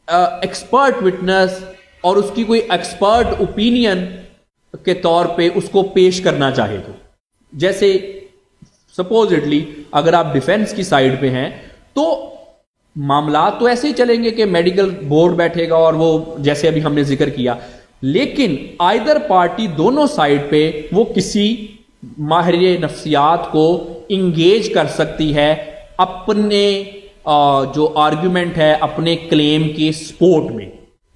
ایکسپرٹ وٹنس اور اس کی کوئی ایکسپرٹ اوپینین کے طور پہ اس کو پیش کرنا چاہے تو, جیسے سپوزڈلی اگر آپ ڈیفینس کی سائڈ پہ ہیں تو معاملات تو ایسے ہی چلیں گے کہ میڈیکل بورڈ بیٹھے گا اور وہ جیسے ابھی ہم نے ذکر کیا, لیکن آئدر پارٹی دونوں سائڈ پہ وہ کسی ماہر نفسیات کو انگیج کر سکتی ہے اپنے جو آرگیومنٹ ہے اپنے کلیم کی سپورٹ میں.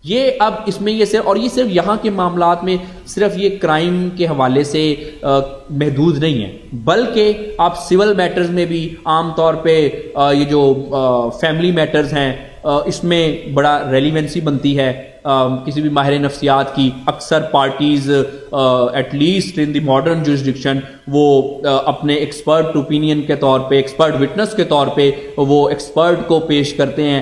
یہ اب اس میں یہ صرف یہاں کے معاملات میں صرف یہ کرائم کے حوالے سے محدود نہیں ہے, بلکہ آپ سول میٹرز میں بھی عام طور پہ یہ جو فیملی میٹرز ہیں اس میں بڑا ریلیونسی بنتی ہے. کسی بھی ماہر نفسیات کی اکثر parties at least in the modern jurisdiction وہ اپنے ایکسپرٹ اوپینین کے طور پہ, ایکسپرٹ وٹنس کے طور پہ وہ ایکسپرٹ کو پیش کرتے ہیں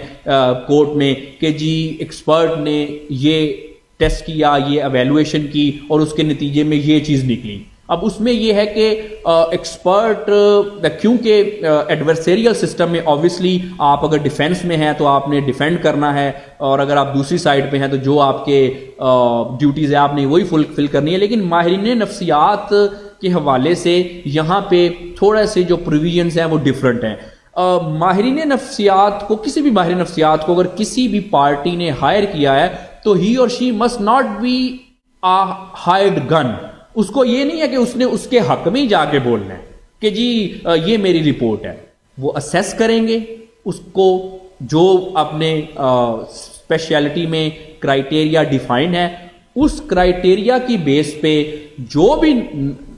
کورٹ میں کہ جی ایکسپرٹ نے یہ ٹیسٹ کیا, یہ ایویلویشن کی اور اس کے نتیجے میں یہ چیز نکلی. اب اس میں یہ ہے کہ ایکسپرٹ کیونکہ ایڈورسیریل سسٹم میں آبویسلی آپ اگر ڈیفینس میں ہیں تو آپ نے ڈیفینڈ کرنا ہے, اور اگر آپ دوسری سائڈ پہ ہیں تو جو آپ کے ڈیوٹیز ہیں آپ نے وہی فل کرنی ہے. لیکن ماہرین نفسیات کے حوالے سے یہاں پہ تھوڑا سے جو پروویژنس ہیں وہ ڈفرینٹ ہیں. ماہرین نفسیات کو, کسی بھی ماہر نفسیات کو اگر کسی بھی پارٹی نے ہائر کیا ہے تو he or she must not be hired gun. اس کو یہ نہیں ہے کہ اس نے اس کے حق میں ہی جا کے بولنا ہے کہ جی یہ میری رپورٹ ہے. وہ اسیس کریں گے اس کو, جو اپنے اسپیشلٹی میں کرائٹیریا ڈیفائن ہے اس کرائٹیریا کی بیس پہ جو بھی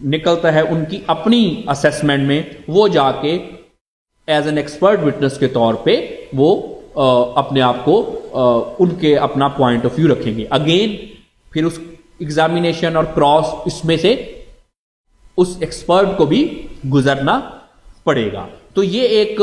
نکلتا ہے ان کی اپنی اسیسمنٹ میں وہ جا کے ایز این ایکسپرٹ وٹنس کے طور پہ وہ اپنے آپ کو ان کے اپنا پوائنٹ آف ویو رکھیں گے. اگین پھر اس ایگزامینیشن اور کراس اس میں سے اس ایکسپرٹ کو بھی گزرنا پڑے گا. تو یہ ایک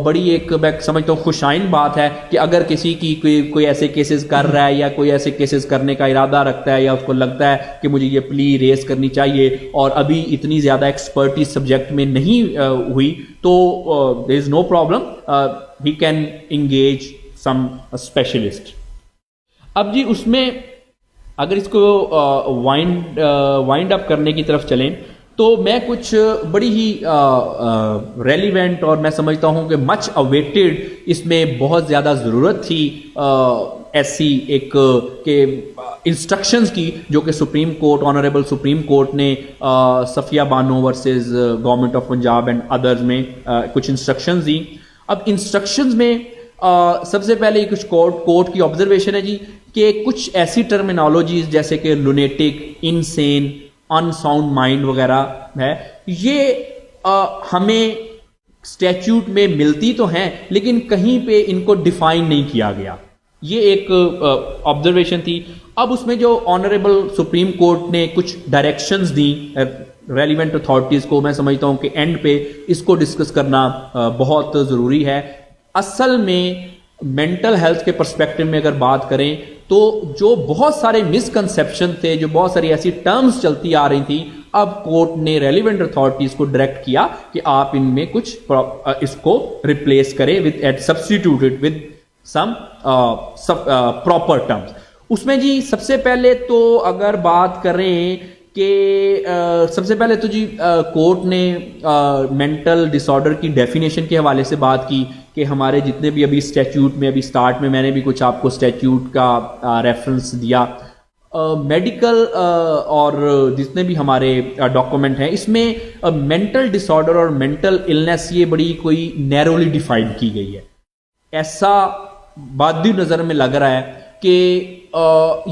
بڑی ایک میں سمجھتا ہوں خوشائن بات ہے کہ اگر کسی کی کوئی ایسے کیسز کر رہا ہے یا کوئی ایسے کیسز کرنے کا ارادہ رکھتا ہے یا اس کو لگتا ہے کہ مجھے یہ پلی ریز کرنی چاہیے اور ابھی اتنی زیادہ ایکسپرٹیز سبجیکٹ میں نہیں ہوئی تو there is no problem, he can engage some specialist. اب جی اس میں اگر اس کو وائنڈ اپ کرنے کی طرف چلیں تو میں کچھ بڑی ہی ریلیونٹ اور میں سمجھتا ہوں کہ مچ اویٹڈ اس میں بہت زیادہ ضرورت تھی ایسی ایک کہ انسٹرکشنز کی جو کہ Supreme Court honourable Supreme Court نے Safia Bano versus government of Punjab and others میں کچھ انسٹرکشنز دی. اب انسٹرکشنز میں سب سے پہلے کچھ کورٹ کی آبزرویشن ہے جی کہ کچھ ایسی ٹرمینالوجیز جیسے کہ لونیٹک, انسین, ان ساؤنڈ مائنڈ وغیرہ ہے, یہ ہمیں اسٹیچیوٹ میں ملتی تو ہیں لیکن کہیں پہ ان کو ڈیفائن نہیں کیا گیا. یہ ایک آبزرویشن تھی. اب اس میں جو آنریبل سپریم کورٹ نے کچھ ڈائریکشنز دی ریلیونٹ اتھارٹیز کو, میں سمجھتا ہوں کہ اینڈ پہ اس کو ڈسکس کرنا بہت ضروری ہے. اصل میں مینٹل ہیلتھ کے پرسپیکٹو میں اگر بات کریں تو جو بہت سارے مسکنسیپشن تھے, جو بہت ساری ایسی ٹرمز چلتی آ رہی تھیں, اب کورٹ نے ریلیونٹ اتھارٹیز کو ڈائریکٹ کیا کہ آپ ان میں کچھ اس کو ریپلیس کریں سبسٹیٹیوٹڈ ود سم پراپر ٹرمز. اس میں جی سب سے پہلے تو اگر بات کریں کہ سب سے پہلے تو جی کورٹ نے مینٹل ڈس آرڈر کی ڈیفینیشن کے حوالے سے بات کی کہ ہمارے جتنے بھی ابھی اسٹیچیوٹ میں ابھی سٹارٹ میں نے بھی کچھ آپ کو اسٹیچیوٹ کا ریفرنس دیا. میڈیکل اور جتنے بھی ہمارے ڈاکومنٹ ہیں اس میں مینٹل ڈس آرڈر اور مینٹل النیس یہ بڑی کوئی نیرولی ڈیفائن کی گئی ہے. ایسا بادی نظر میں لگ رہا ہے کہ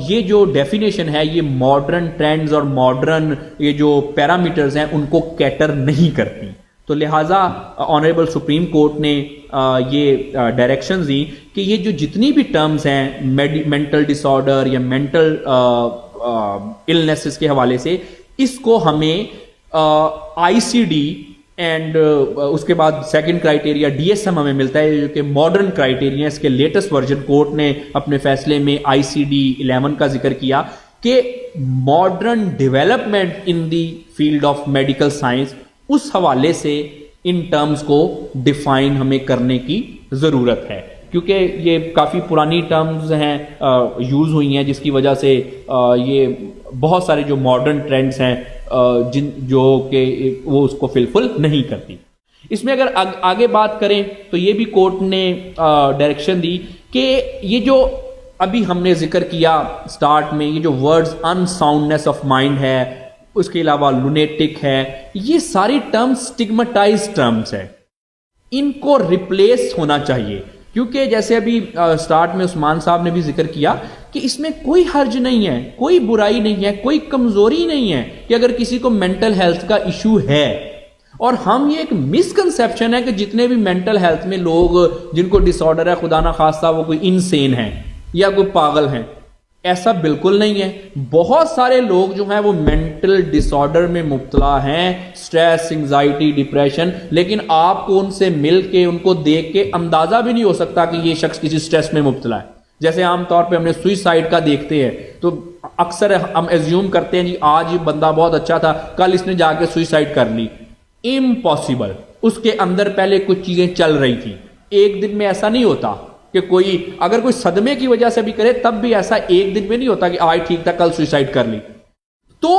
یہ جو ڈیفینیشن ہے یہ ماڈرن ٹرینڈز اور ماڈرن یہ جو پیرامیٹرز ہیں ان کو کیٹر نہیں کرتی. تو لہٰذا آنریبل سپریم کورٹ نے یہ ڈائریکشنز دی کہ یہ جو جتنی بھی ٹرمز ہیں مینٹل ڈس آرڈر یا مینٹل النیسز کے حوالے سے اس کو ہمیں آئی سی ڈی اینڈ اس کے بعد second criteria D S M ہمیں ملتا ہے جو کہ ماڈرن کرائٹیریا. اس کے لیٹسٹ ورژن کورٹ نے اپنے فیصلے میں آئی سی ڈی 11 کا ذکر کیا کہ modern development in the field of medical science اس حوالے سے ان ٹرمز کو ڈیفائن ہمیں کرنے کی ضرورت ہے کیونکہ یہ کافی پرانی ٹرمز ہیں یوز ہوئی ہیں جس کی وجہ سے یہ بہت سارے جو ماڈرن ٹرینڈز ہیں جو کہ وہ اس کو فلفل نہیں کرتی. اس میں اگر آگے بات کریں تو یہ بھی کورٹ نے ڈائریکشن دی کہ یہ جو ابھی ہم نے ذکر کیا سٹارٹ میں یہ جو words in soundness of mind ہے, اس کے علاوہ لونیٹک ہے, یہ ساری ٹرمز سٹگمٹائز ٹرمز ہیں, ان کو ریپلیس ہونا چاہیے. کیونکہ جیسے ابھی سٹارٹ میں عثمان صاحب نے بھی ذکر کیا کہ اس میں کوئی حرج نہیں ہے, کوئی برائی نہیں ہے, کوئی کمزوری نہیں ہے کہ اگر کسی کو مینٹل ہیلتھ کا ایشو ہے. اور ہم یہ ایک مسکنسیپشن ہے کہ جتنے بھی مینٹل ہیلتھ میں لوگ جن کو ڈس آرڈر ہے خدا نہ خواستہ وہ کوئی انسین ہیں یا کوئی پاگل ہیں. ایسا بالکل نہیں ہے. بہت سارے لوگ جو ہیں وہ مینٹل ڈس آرڈر میں مبتلا ہیں, سٹریس, انگزائٹی, ڈپریشن, لیکن آپ کو ان سے مل کے ان کو دیکھ کے اندازہ بھی نہیں ہو سکتا کہ یہ شخص کسی سٹریس میں مبتلا ہے. جیسے عام طور پہ ہم نے سوئسائڈ کا دیکھتے ہیں تو اکثر ہم ایزیوم کرتے ہیں جی آج یہ بندہ بہت اچھا تھا, کل اس نے جا کے سوئسائڈ کر لی. امپاسبل. اس کے اندر پہلے کچھ چیزیں چل رہی تھیں. ایک دن میں ایسا نہیں ہوتا کہ کوئی اگر کوئی صدمے کی وجہ سے بھی کرے تب بھی ایسا ایک دن میں نہیں ہوتا کہ آج ٹھیک تھا کل سوئسائڈ کر لی. تو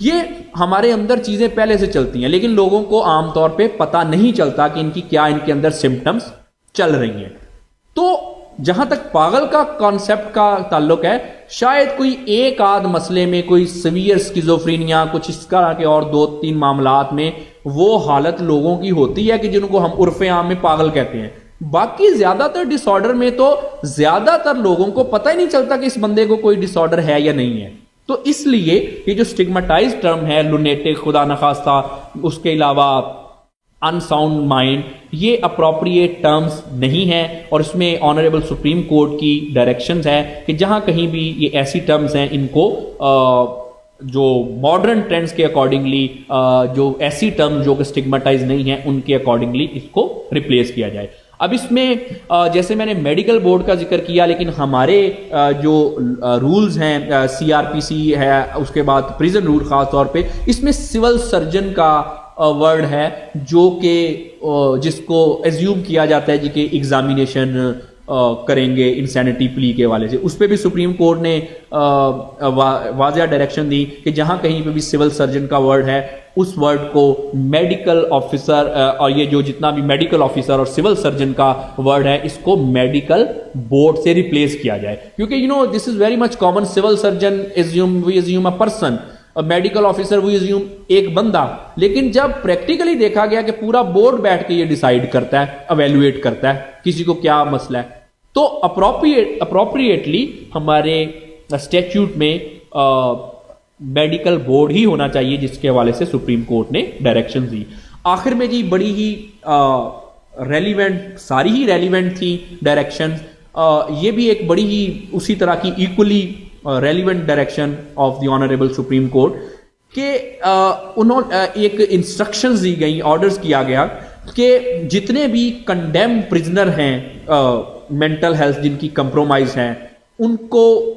یہ ہمارے اندر چیزیں پہلے سے چلتی ہیں لیکن لوگوں کو عام طور پہ پتہ نہیں چلتا کہ ان کی کیا ان کے اندر سمپٹمز چل رہی ہیں. تو جہاں تک پاگل کا کانسیپٹ کا تعلق ہے شاید کوئی ایک آدھ مسئلے میں کوئی سیویئر سکیزوفرینیا کچھ اس طرح کے اور 2-3 معاملات میں وہ حالت لوگوں کی ہوتی ہے کہ جن کو ہم عرف عام میں پاگل کہتے ہیں. باقی زیادہ تر ڈس آرڈر میں تو زیادہ تر لوگوں کو پتہ ہی نہیں چلتا کہ اس بندے کو کوئی ڈس آرڈر ہے یا نہیں ہے. تو اس لیے یہ جو سٹگماٹائز ٹرم ہے لونیٹک خدا نخواستہ، اس کے علاوہ ان ساؤنڈ مائنڈ، یہ اپروپریٹ ٹرمز نہیں ہیں، اور اس میں آنریبل سپریم کورٹ کی ڈائریکشنز ہے کہ جہاں کہیں بھی یہ ایسی ٹرمز ہیں ان کو جو ماڈرن ٹرینڈز کے اکارڈنگلی جو ایسی ٹرم جو کہ سٹگماٹائز نہیں ہیں ان کے اکارڈنگلی اس کو ریپلیس کیا جائے. اب اس میں جیسے میں نے میڈیکل بورڈ کا ذکر کیا، لیکن ہمارے جو رولز ہیں CRPC ہے، اس کے بعد پریزن رول خاص طور پہ اس میں سول سرجن کا ورڈ ہے جو کہ جس کو ایزیوم کیا جاتا ہے جی کہ ایگزامینیشن کریں گے انسینٹی پلی کے حوالے سے. اس پہ بھی سپریم کورٹ نے واضح ڈائریکشن دی کہ جہاں کہیں پہ بھی سول سرجن کا ورڈ ہے اس ورڈ کو میڈیکل آفیسر اور یہ جو جتنا بھی میڈیکل آفیسر اور سول سرجن کا ورڈ ہے اس کو میڈیکل بورڈ سے ریپلیس کیا جائے. کیونکہ this is very much common. Civil surgeon we assume a person, medical officer we assume ایک بندہ. لیکن جب پریکٹیکلی دیکھا گیا کہ پورا بورڈ بیٹھ کے یہ ڈیسائیڈ کرتا ہے، ایویلویٹ کرتا ہے کسی کو کیا مسئلہ ہے، تو اپروپریٹلی ہمارے اسٹیچیوٹ میں میڈیکل بورڈ ہی ہونا چاہیے، جس کے حوالے سے سپریم کورٹ نے ڈائریکشن دی. آخر میں جی بڑی ہی ریلیونٹ، ساری ہی ریلیونٹ تھی ڈائریکشن. یہ بھی ایک بڑی ہی اسی طرح کی equally relevant direction of the honourable Supreme court کہ ایک انسٹرکشنز دی گئی، آرڈرز کیا گیا کہ جتنے بھی کنڈیم پرزنر ہیں مینٹل ہیلتھ جن کی کمپرومائز ہیں ان کو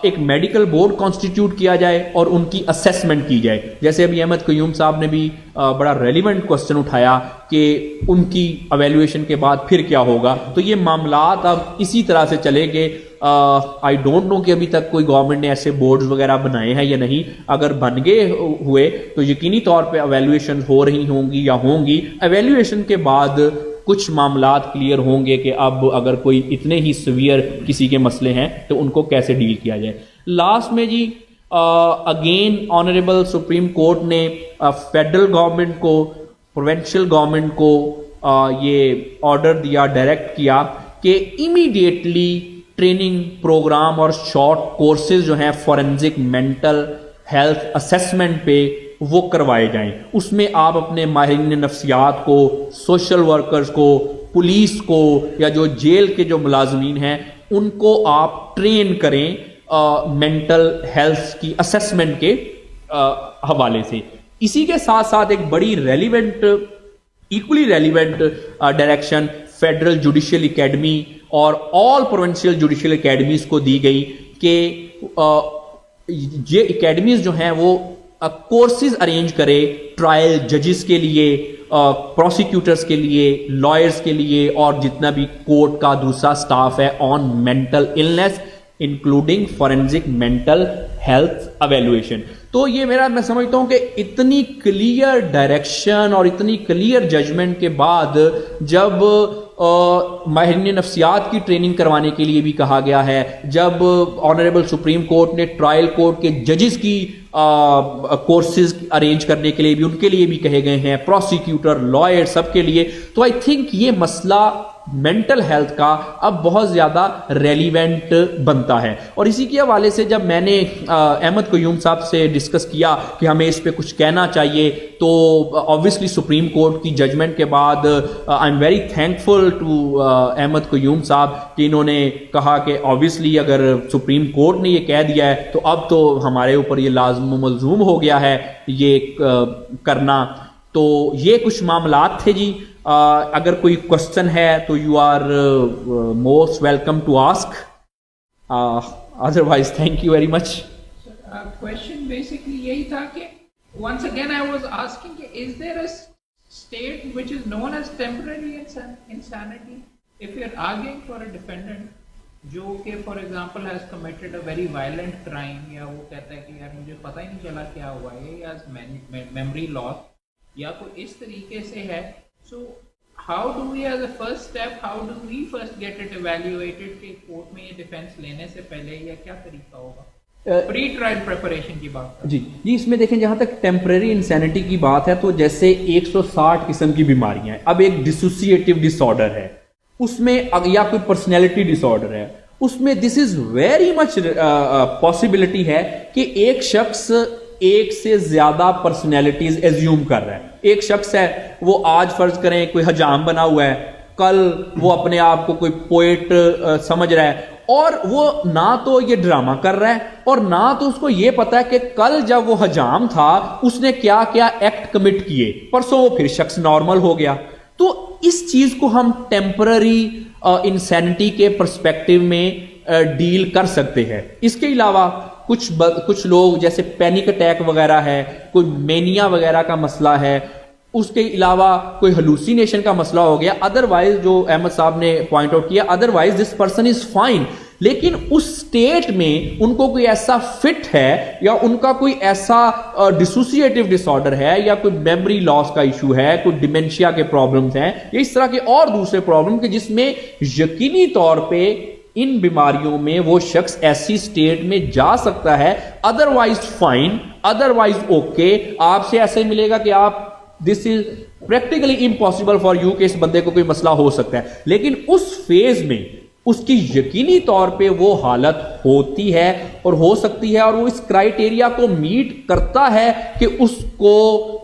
ایک میڈیکل بورڈ کانسٹیٹیوٹ کیا جائے اور ان کی اسیسمنٹ کی جائے. جیسے ابھی احمد قیوم صاحب نے بھی بڑا ریلیونٹ کوسچن اٹھایا کہ ان کی ایویلویشن کے بعد پھر کیا ہوگا. تو یہ معاملات اب اسی طرح سے چلے گے. آئی ڈونٹ نو کہ ابھی تک کوئی گورنمنٹ نے ایسے بورڈز وغیرہ بنائے ہیں یا نہیں. اگر بن گئے ہوئے تو یقینی طور پہ ایویلویشن ہو رہی ہوں گی یا ہوں گی. ایویلویشن کے بعد کچھ معاملات کلیئر ہوں گے کہ اب اگر کوئی اتنے ہی سیویئر کسی کے مسئلے ہیں تو ان کو کیسے ڈیل کیا جائے. لاسٹ میں جی اگین آنریبل سپریم کورٹ نے فیڈرل گورنمنٹ کو، پروونشل گورنمنٹ کو یہ آرڈر دیا، ڈائریکٹ کیا کہ امیڈیٹلی ٹریننگ پروگرام اور شارٹ کورسز جو ہیں فورینزک مینٹل ہیلتھ اسیسمنٹ پہ وہ کروائے جائیں. اس میں آپ اپنے ماہرین نفسیات کو، سوشل ورکرز کو، پولیس کو یا جو جیل کے جو ملازمین ہیں ان کو آپ ٹرین کریں مینٹل ہیلتھ کی اسیسمنٹ کے حوالے سے. اسی کے ساتھ ساتھ ایک بڑی relevant, equally relevant direction federal judicial academy اور آل پروونشل جوڈیشل اکیڈمیز کو دی گئی کہ یہ اکیڈمیز جو ہیں وہ کورسز ارینج کرے ٹرائل ججز کے لیے، پروسیکیوٹرز کے لیے، لائرز کے لیے اور جتنا بھی کورٹ کا دوسرا سٹاف ہے on mental illness including forensic mental health evaluation. تو یہ میں سمجھتا ہوں کہ اتنی کلیئر ڈائریکشن اور اتنی کلیئر ججمنٹ کے بعد جب ماہرین نفسیات کی ٹریننگ کروانے کے لیے بھی کہا گیا ہے، جب آنریبل سپریم کورٹ نے ٹرائل کورٹ کے ججز کی کورسز ارینج کرنے کے لیے بھی ان کے لیے بھی کہے گئے ہیں، پروسیکیوٹر، لائر سب کے لیے. تو آئی تھنک یہ مسئلہ مینٹل ہیلتھ کا اب بہت زیادہ ریلیونٹ بنتا ہے. اور اسی کے حوالے سے جب میں نے احمد قیوم صاحب سے ڈسکس کیا کہ ہمیں اس پہ کچھ کہنا چاہیے تو آبویسلی سپریم کورٹ کی ججمنٹ کے بعد I am very thankful to Ahmad Qayyum sahib کہ انہوں نے کہا کہ آبویسلی اگر سپریم کورٹ نے یہ کہہ دیا ہے تو اب تو ہمارے اوپر یہ لازم و ملزوم ہو گیا ہے یہ کرنا. تو یہ کچھ معاملات تھے جی. اگر کوئی کوشچن ہے تو you are most welcome to ask, otherwise thank you very much. Question basically یہی تھا کہ once again I was asking is there a state which is known as temporary insanity? If you are arguing for a defendant جو کہ for example has committed a very violent crime یا وہ کہتا ہے کہ یار مجھے پتہ ہی نہیں چلا کیا ہوا ہے یا memory loss یا کوئی اس طریقے سے ہے، so how do we as a first step how do we first get it evaluated کہ کورٹ میں یہ ڈیفینس لینے سے پہلے یا کیا طریقہ ہوگا؟ پری ٹرائل پریپریشن کی بات جی اس میں دیکھیں جہاں تک ٹیمپرری انسینٹی کی بات ہے تو جیسے 160 قسم کی بیماریاں ہیں. اب ایک ڈسوسیٹیو ڈس آرڈر ہے، اس میں یا کوئی پرسنالٹی ڈس آرڈر ہے، اس میں دس از ویری مچ پاسبلٹی ہے کہ ایک شخص ایک سے زیادہ پرسنالٹیز ایزیوم کر رہا ہے. ایک شخص ہے وہ آج فرض کریں کوئی حجام بنا ہوا ہے، کل وہ اپنے آپ کو کوئی پوئٹ سمجھ رہا ہے، اور وہ نہ تو یہ ڈرامہ کر رہا ہے اور نہ تو اس کو یہ پتا ہے کہ کل جب وہ حجام تھا اس نے کیا کیا ایکٹ کمٹ کیے، پرسوں وہ پھر شخص نارمل ہو گیا. تو اس چیز کو ہم ٹیمپرری انسینٹی کے پرسپیکٹو میں ڈیل کر سکتے ہیں. اس کے علاوہ کچھ لوگ جیسے پینک اٹیک وغیرہ ہے، کوئی مینیا وغیرہ کا مسئلہ ہے، اس کے علاوہ کوئی ہلوسینیشن کا مسئلہ ہو گیا، ادروائز جو احمد صاحب نے پوائنٹ آؤٹ کیا، otherwise this person is fine. لیکن اس سٹیٹ میں ان کو کوئی ایسا فٹ ہے یا ان کا کوئی ایسا ڈسوسیٹیو ڈس آرڈر ہے یا کوئی میموری لاس کا ایشو ہے، کوئی ڈیمینشیا کے پرابلمز ہیں یا اس طرح کے اور دوسرے پرابلم کہ جس میں یقینی طور پہ ان بیماریوں میں وہ شخص ایسی سٹیٹ میں جا سکتا ہے. ادروائز فائن، ادروائز اوکے، آپ سے ایسے ملے گا کہ آپ this is practically impossible for you کہ اس بندے کو کوئی مسئلہ ہو سکتا ہے. لیکن اس فیز میں اس کی یقینی طور پہ وہ حالت ہوتی ہے اور ہو سکتی ہے اور وہ اس کرائیٹیریا کو میٹ کرتا ہے کہ اس کو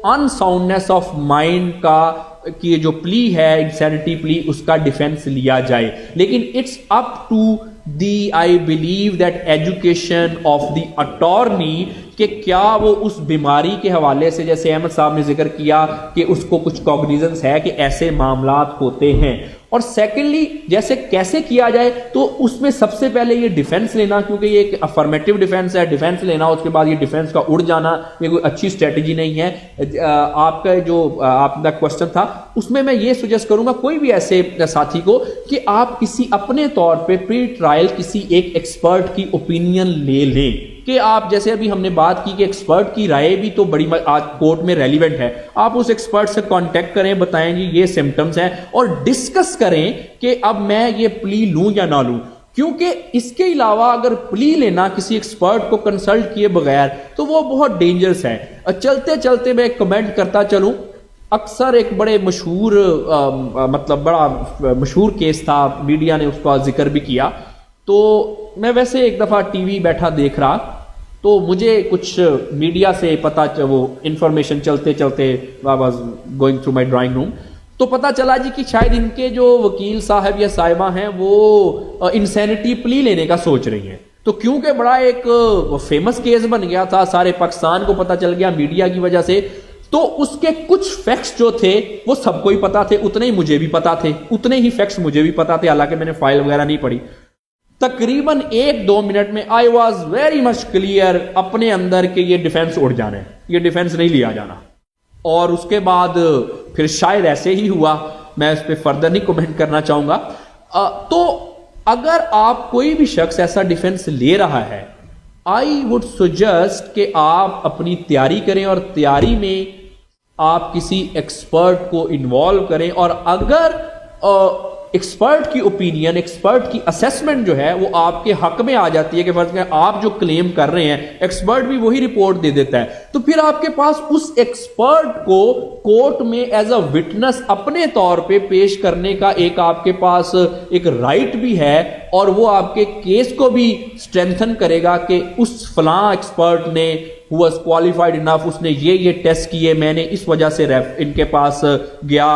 ان ساؤنڈنیس آف مائنڈ کا کی جو پلی ہے، انسینٹی پلی، اس کا ڈیفینس لیا جائے. لیکن it's up to the I believe that education of the attorney کہ کیا وہ اس بیماری کے حوالے سے، جیسے احمد صاحب نے ذکر کیا کہ اس کو کچھ کوگنیزنس ہے کہ ایسے معاملات ہوتے ہیں. اور سیکنڈلی جیسے کیسے کیا جائے تو اس میں سب سے پہلے یہ ڈیفینس لینا، کیونکہ یہ ایک افرمیٹیو ڈیفینس ہے، ڈیفینس لینا، اس کے بعد یہ ڈیفینس کا اڑ جانا یہ کوئی اچھی اسٹریٹجی نہیں ہے. آپ کا جو آپ کا کوشچن تھا اس میں یہ سجیسٹ کروں گا کوئی بھی ایسے ساتھی کو کہ آپ کسی اپنے طور پہ پری ٹرائل کسی ایک ایکسپرٹ کی اوپینین لے لیں کہ آپ جیسے ابھی ہم نے بات کی کہ ایکسپرٹ کی رائے بھی تو بڑی آج کورٹ میں ریلیونٹ ہے. آپ اس ایکسپرٹ سے کانٹیکٹ کریں، بتائیں جی یہ سمٹمز ہیں اور ڈسکس کریں کہ اب میں یہ پلی لوں یا نہ لوں. کیونکہ اس کے علاوہ اگر پلی لینا کسی ایکسپرٹ کو کنسلٹ کیے بغیر تو وہ بہت ڈینجرس ہے. چلتے چلتے میں ایک کمنٹ کرتا چلوں، اکثر ایک بڑے مشہور مطلب بڑا مشہور کیس تھا، میڈیا نے اس کا ذکر بھی کیا. تو میں ویسے ایک دفعہ ٹی وی بیٹھا دیکھ رہا تو مجھے کچھ میڈیا سے پتا وہ انفارمیشن چلتے چلتے I was going through my drawing room تو پتا چلا جی کہ شاید ان کے جو وکیل صاحب یا صاحبہ ہیں وہ انسینٹی پلی لینے کا سوچ رہی ہیں. تو کیونکہ بڑا ایک فیمس کیس بن گیا تھا، سارے پاکستان کو پتا چل گیا میڈیا کی وجہ سے، تو اس کے کچھ فیکٹس جو تھے وہ سب کو ہی پتا تھے، اتنے ہی مجھے بھی پتا تھے، اتنے ہی فیکٹس مجھے بھی پتا تھے، حالانکہ میں نے فائل وغیرہ نہیں پڑھی. تقریباً 1-2 منٹ میں آئی واز ویری مچ کلیئر اپنے اندر کہ یہ ڈیفینس اڑ جانا ہے، یہ ڈیفینس نہیں لیا جانا. اور اس کے بعد پھر شاید ایسے ہی ہوا، میں اس پہ فردر نہیں کومنٹ کرنا چاہوں گا. تو اگر آپ کوئی بھی شخص ایسا ڈیفینس لے رہا ہے، آئی وڈ سجیسٹ کہ آپ اپنی تیاری کریں اور تیاری میں آپ کسی ایکسپرٹ کو انوالو کریں. اور اگر ایکسپرٹ کی اوپینین، ایکسپرٹ کی اسیسمنٹ جو ہے وہ آپ کے حق میں آ جاتی ہے کہ فرض کریں آپ جو کلیم کر رہے ہیں ایکسپرٹ بھی وہی رپورٹ دے دیتا ہے، تو پھر آپ کے پاس اس ایکسپرٹ کو کورٹ میں ایز اے وٹنس اپنے طور پہ پیش کرنے کا ایک آپ کے پاس ایک رائٹ بھی ہے، اور وہ آپ کے کیس کو بھی اسٹرینتھن کرے گا کہ اس فلاں ایکسپرٹ نے who was qualified enough، اس نے یہ ٹیسٹ کیے، میں نے اس وجہ سے ان کے پاس گیا،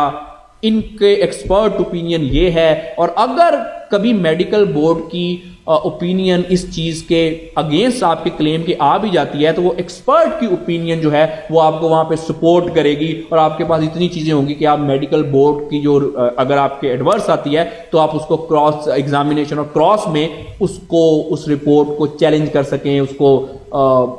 ان کے ایکسپرٹ اوپینین یہ ہے. اور اگر کبھی میڈیکل بورڈ کی اوپینین اس چیز کے اگینسٹ آپ کے کلیم کی آ بھی جاتی ہے تو وہ ایکسپرٹ کی اوپینین جو ہے وہ آپ کو وہاں پہ سپورٹ کرے گی، اور آپ کے پاس اتنی چیزیں ہوں گی کہ آپ میڈیکل بورڈ کی جو اگر آپ کے ایڈورس آتی ہے تو آپ اس کو کراس ایگزامینیشن اور کراس میں اس رپورٹ کو چیلنج کر سکیں، اس کو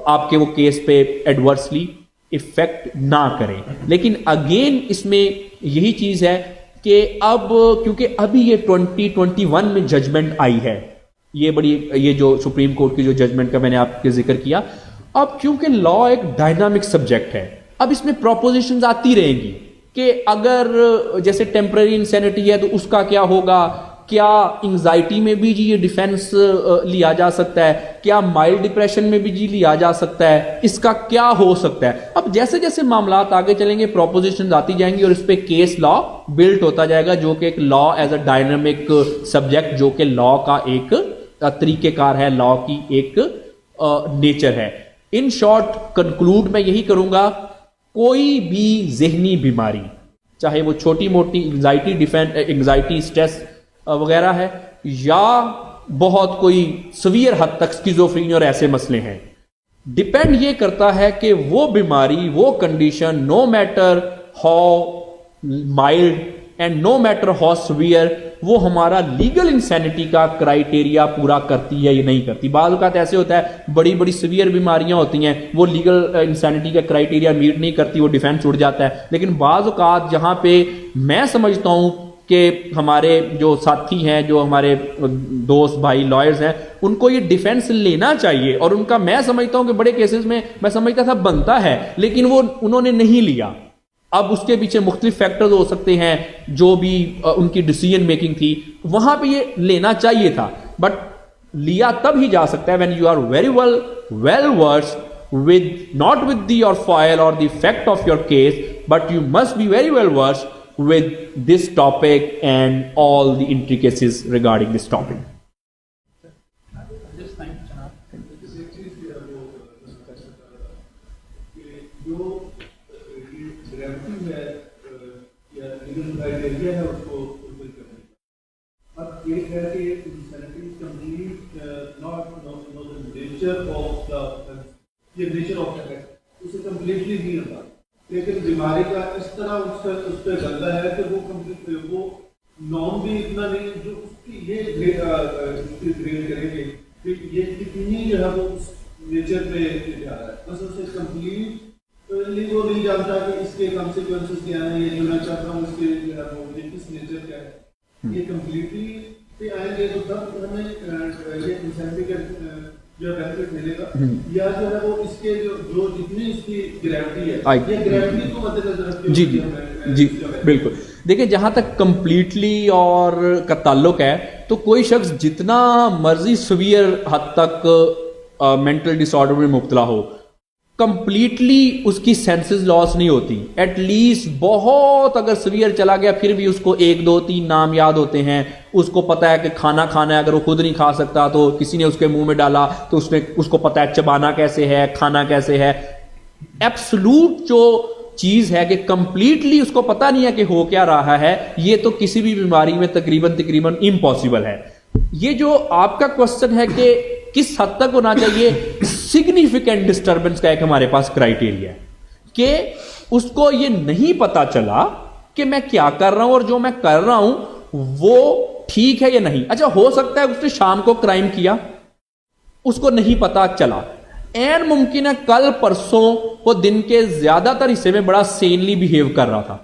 آپ کے وہ کیس پہ ایڈورسلی افیکٹ نہ کریں. لیکن اگین اس میں یہی چیز ہے کہ اب کیونکہ ابھی یہ 2021 میں ججمنٹ آئی ہے، یہ جو سپریم کورٹ کی جو ججمنٹ کا میں نے آپ کے ذکر کیا، اب کیونکہ لا ایک ڈائنامک سبجیکٹ ہے، اب اس میں پروپوزیشنز آتی رہیں گی کہ اگر جیسے ٹیمپرری انسینٹی ہے تو اس کا کیا ہوگا، کیا انگزائٹی میں بھی جی یہ ڈیفینس لیا جا سکتا ہے؟ کیا مائلڈ ڈپریشن میں بھی جی لیا جا سکتا ہے؟ اس کا کیا ہو سکتا ہے؟ اب جیسے جیسے معاملات آگے چلیں گے پروپوزیشنز آتی جائیں گی اور اس پہ کیس لا بلٹ ہوتا جائے گا، جو کہ ایک law as a dynamic subject, جو کہ لا کا ایک طریقہ کار ہے، لا کی ایک نیچر ہے۔ ان شارٹ کنکلوڈ میں یہی کروں گا، کوئی بھی ذہنی بیماری، چاہے وہ چھوٹی موٹی انگزائٹی اسٹریس وغیرہ ہے، یا بہت کوئی سویئر حد تک سکیزوفرینیا اور ایسے مسئلے ہیں، ڈیپینڈ یہ کرتا ہے کہ وہ بیماری، وہ condition, no matter how mild and no matter how severe, وہ ہمارا لیگل انسینٹی کا کرائیٹیریا پورا کرتی ہے یا نہیں کرتی۔ بعض اوقات ایسے ہوتا ہے بڑی بڑی سیویئر بیماریاں ہوتی ہیں، وہ لیگل انسینٹی کا کرائیٹیریا میٹ نہیں کرتی، وہ ڈیفینس اڑ جاتا ہے۔ لیکن بعض اوقات جہاں پہ میں سمجھتا ہوں کہ ہمارے جو ساتھی ہیں، جو ہمارے دوست بھائی لائرز ہیں، ان کو یہ ڈیفینس لینا چاہیے، اور ان کا میں سمجھتا ہوں کہ بڑے کیسز میں میں سمجھتا تھا بنتا ہے، لیکن وہ انہوں نے نہیں لیا۔ اب اس کے پیچھے مختلف فیکٹرز ہو سکتے ہیں، جو بھی ان کی ڈیسیژن میکنگ تھی، وہاں پہ یہ لینا چاہیے تھا، بٹ لیا تب ہی جا سکتا ہے when you are very well versed with not with the your file or the fact of your case, but you must be very well versed with this topic and all the intricacies regarding this topic. اب ایک ہے کہ insanity complete not know the nature of the یہ nature of effect اسے completely نہیں ہوتا، لیکن بیماری کا اس طرح اس پہ بنتا ہے کہ وہ نام بھی اتنا نہیں جو اس کی یہ گریڈ کریں گے کہ یہ کتنی جو ہے وہ اس نیچر پہ جا رہا ہے، بس اسے کمپلیٹلی وہ نہیں جانتا کہ اس کے کانسیکوینسز کیا ہیں، یہ جو میں چاہتا ہوں اس کے جو ہے وہ کس نیچر کا ہے۔ یہ کمپلیٹلی پہ آئیں گے تو تب ہمیں یہ انسینٹی کا جو بینیفٹ ملے گا، یا جو ہے وہ اس کے جو جتنی اس کی گریوٹی ہے، یہ گریوٹی کو مد نظر رکھتے ہوئے جی بالکل۔ دیکھیں جہاں تک کمپلیٹلی اور کا تعلق ہے تو کوئی شخص جتنا مرضی سویئر حد تک مینٹل ڈس آرڈر میں مبتلا ہو، کمپلیٹلی اس کی سینسز لاس نہیں ہوتی، ایٹ لیسٹ بہت اگر سویئر چلا گیا پھر بھی اس کو 1 2 3 نام یاد ہوتے ہیں، اس کو پتا ہے کہ کھانا کھانا ہے، اگر وہ خود نہیں کھا سکتا تو کسی نے اس کے منہ میں ڈالا تو اس کو پتا ہے چبانا کیسے ہے، کھانا کیسے ہے۔ ایبسولوٹ جو چیز ہے کہ کمپلیٹلی اس کو پتا نہیں ہے کہ ہو کیا رہا ہے، یہ تو کسی بھی بیماری میں تقریباً امپاسبل ہے۔ یہ جو آپ کا کوسچن ہے کہ کس حد تک ہونا چاہیے، سگنیفیکینٹ ڈسٹربنس کا ایک ہمارے پاس کرائیٹیریا ہے کہ اس کو یہ نہیں پتا چلا کہ میں کیا کر رہا ہوں اور جو میں کر رہا ہوں وہ ٹھیک ہے یا نہیں۔ اچھا ہو سکتا ہے اس نے شام کو کرائم کیا، اس کو نہیں پتا چلا، این ممکن ہے کل پرسوں وہ دن کے زیادہ تر حصے میں بڑا سینلی بیہیو کر رہا تھا،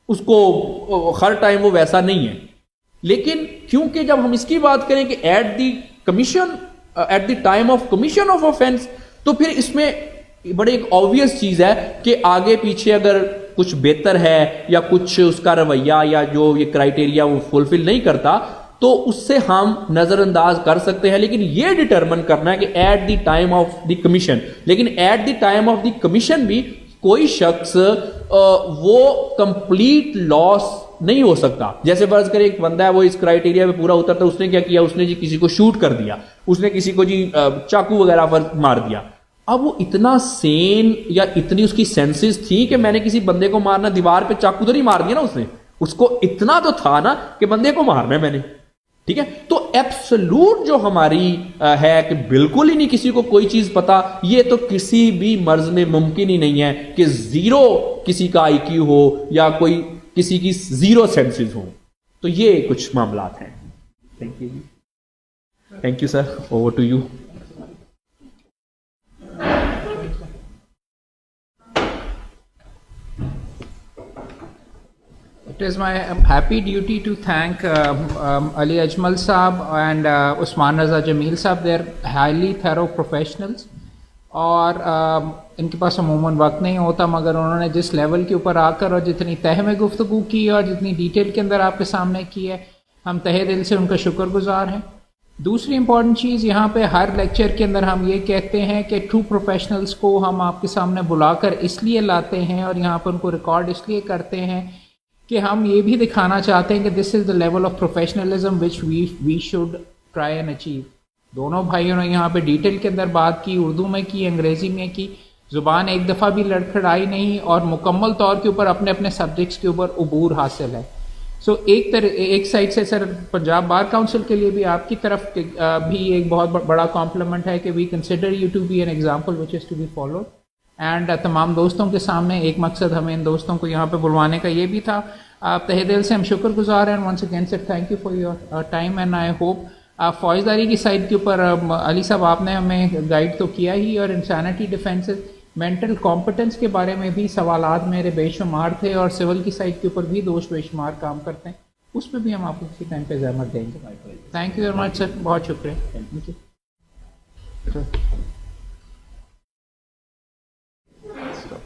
اس کو ہر ٹائم وہ ویسا نہیں ہے، لیکن کیونکہ جب ہم اس کی بات کریں کہ at the time of commission of offence, تو پھر اس میں بڑے ایک آبویس چیز ہے کہ آگے پیچھے اگر کچھ بہتر ہے یا کچھ اس کا رویہ یا جو یہ کرائیٹیریا وہ فلفل نہیں کرتا تو اس سے ہم نظر انداز کر سکتے ہیں، لیکن یہ ڈٹرمن کرنا ہے کہ at the time of the commission, لیکن at the time of the commission بھی کوئی شخص وہ کمپلیٹ لاس نہیں ہو سکتا۔ جیسے فرض کرے ایک بندہ ہے وہ اس کرائیٹیریا پہ پورا اترتا ہے، اس نے کیا کیا، اس نے جی کسی کو شوٹ کر دیا، اس نے کسی کو جی چاقو وغیرہ پر مار دیا، اب وہ اتنا سین یا اتنی اس کی سینسز تھی کہ میں نے کسی بندے کو مارنا، دیوار پہ چاقو تو نہیں مار دیا نا اس نے، اس کو اتنا تو تھا نا کہ بندے کو مارنا ہے میں نے، ٹھیک ہے۔ تو ایبسولوٹ جو ہماری ہے کہ بالکل ہی نہیں کسی کو کوئی چیز پتا، یہ تو کسی بھی مرض میں ممکن ہی نہیں ہے کہ زیرو کسی کا آئی کیو ہو یا کوئی کسی کی زیرو سینسز ہو۔ تو یہ کچھ معاملات ہیں۔ Thank you sir, over to you. It is my happy duty to thank Ali Ajmal Saab and Usman Raza Jameel Saab. They are highly thorough professionals اور ان کے پاس عموماً وقت نہیں ہوتا، مگر انہوں نے جس لیول کے اوپر آ کر اور جتنی تہ میں گفتگو کی اور جتنی ڈیٹیل کے اندر آپ کے سامنے کی ہے، ہم تہہ دل سے ان کا شکر گزار ہیں. دوسری امپورٹنٹ چیز یہاں پہ ہر لیکچر کے اندر ہم یہ کہتے ہیں کہ ٹرو پروفیشنلز کو ہم آپ کے سامنے بلا کر اس لیے لاتے ہیں اور یہاں پر ان کو ریکارڈ اس لیے کرتے ہیں کہ ہم یہ بھی دکھانا چاہتے ہیں کہ this is the level of professionalism which we should try and achieve. دونوں بھائیوں نے یہاں پہ ڈیٹیل کے اندر بات کی، اردو میں کی، انگریزی میں کی، زبان ایک دفعہ بھی لڑکھڑائی نہیں، اور مکمل طور کے اوپر اپنے اپنے سبجیکٹس کے اوپر عبور حاصل ہے. سو ایک سائڈ سے سر پنجاب بار کاؤنسل کے لیے بھی آپ کی طرف بھی ایک بہت بڑا کمپلیمنٹ ہے کہ we consider you to be an example which is to be followed. And تمام دوستوں کے سامنے ایک مقصد ہمیں ان دوستوں کو یہاں پہ بلوانے کا یہ بھی تھا. آپ تہہ دل سے ہم شکر گزار ہیں. Once again sir thank you for your time and I hope فوجداری کی سائڈ کے اوپر علی صاحب آپ نے ہمیں گائیڈ تو کیا ہی، اور انسانٹی ڈیفینسز مینٹل کمپٹنس کے بارے میں بھی سوالات میرے بے شمار تھے، اور سول کی سائڈ کے اوپر بھی دوست بے شمار کام کرتے ہیں، اس پہ بھی ہم آپ کو کسی ٹائم پہ زحمت دیں گے. تھینک یو ویری مچ سر، بہت شکریہ.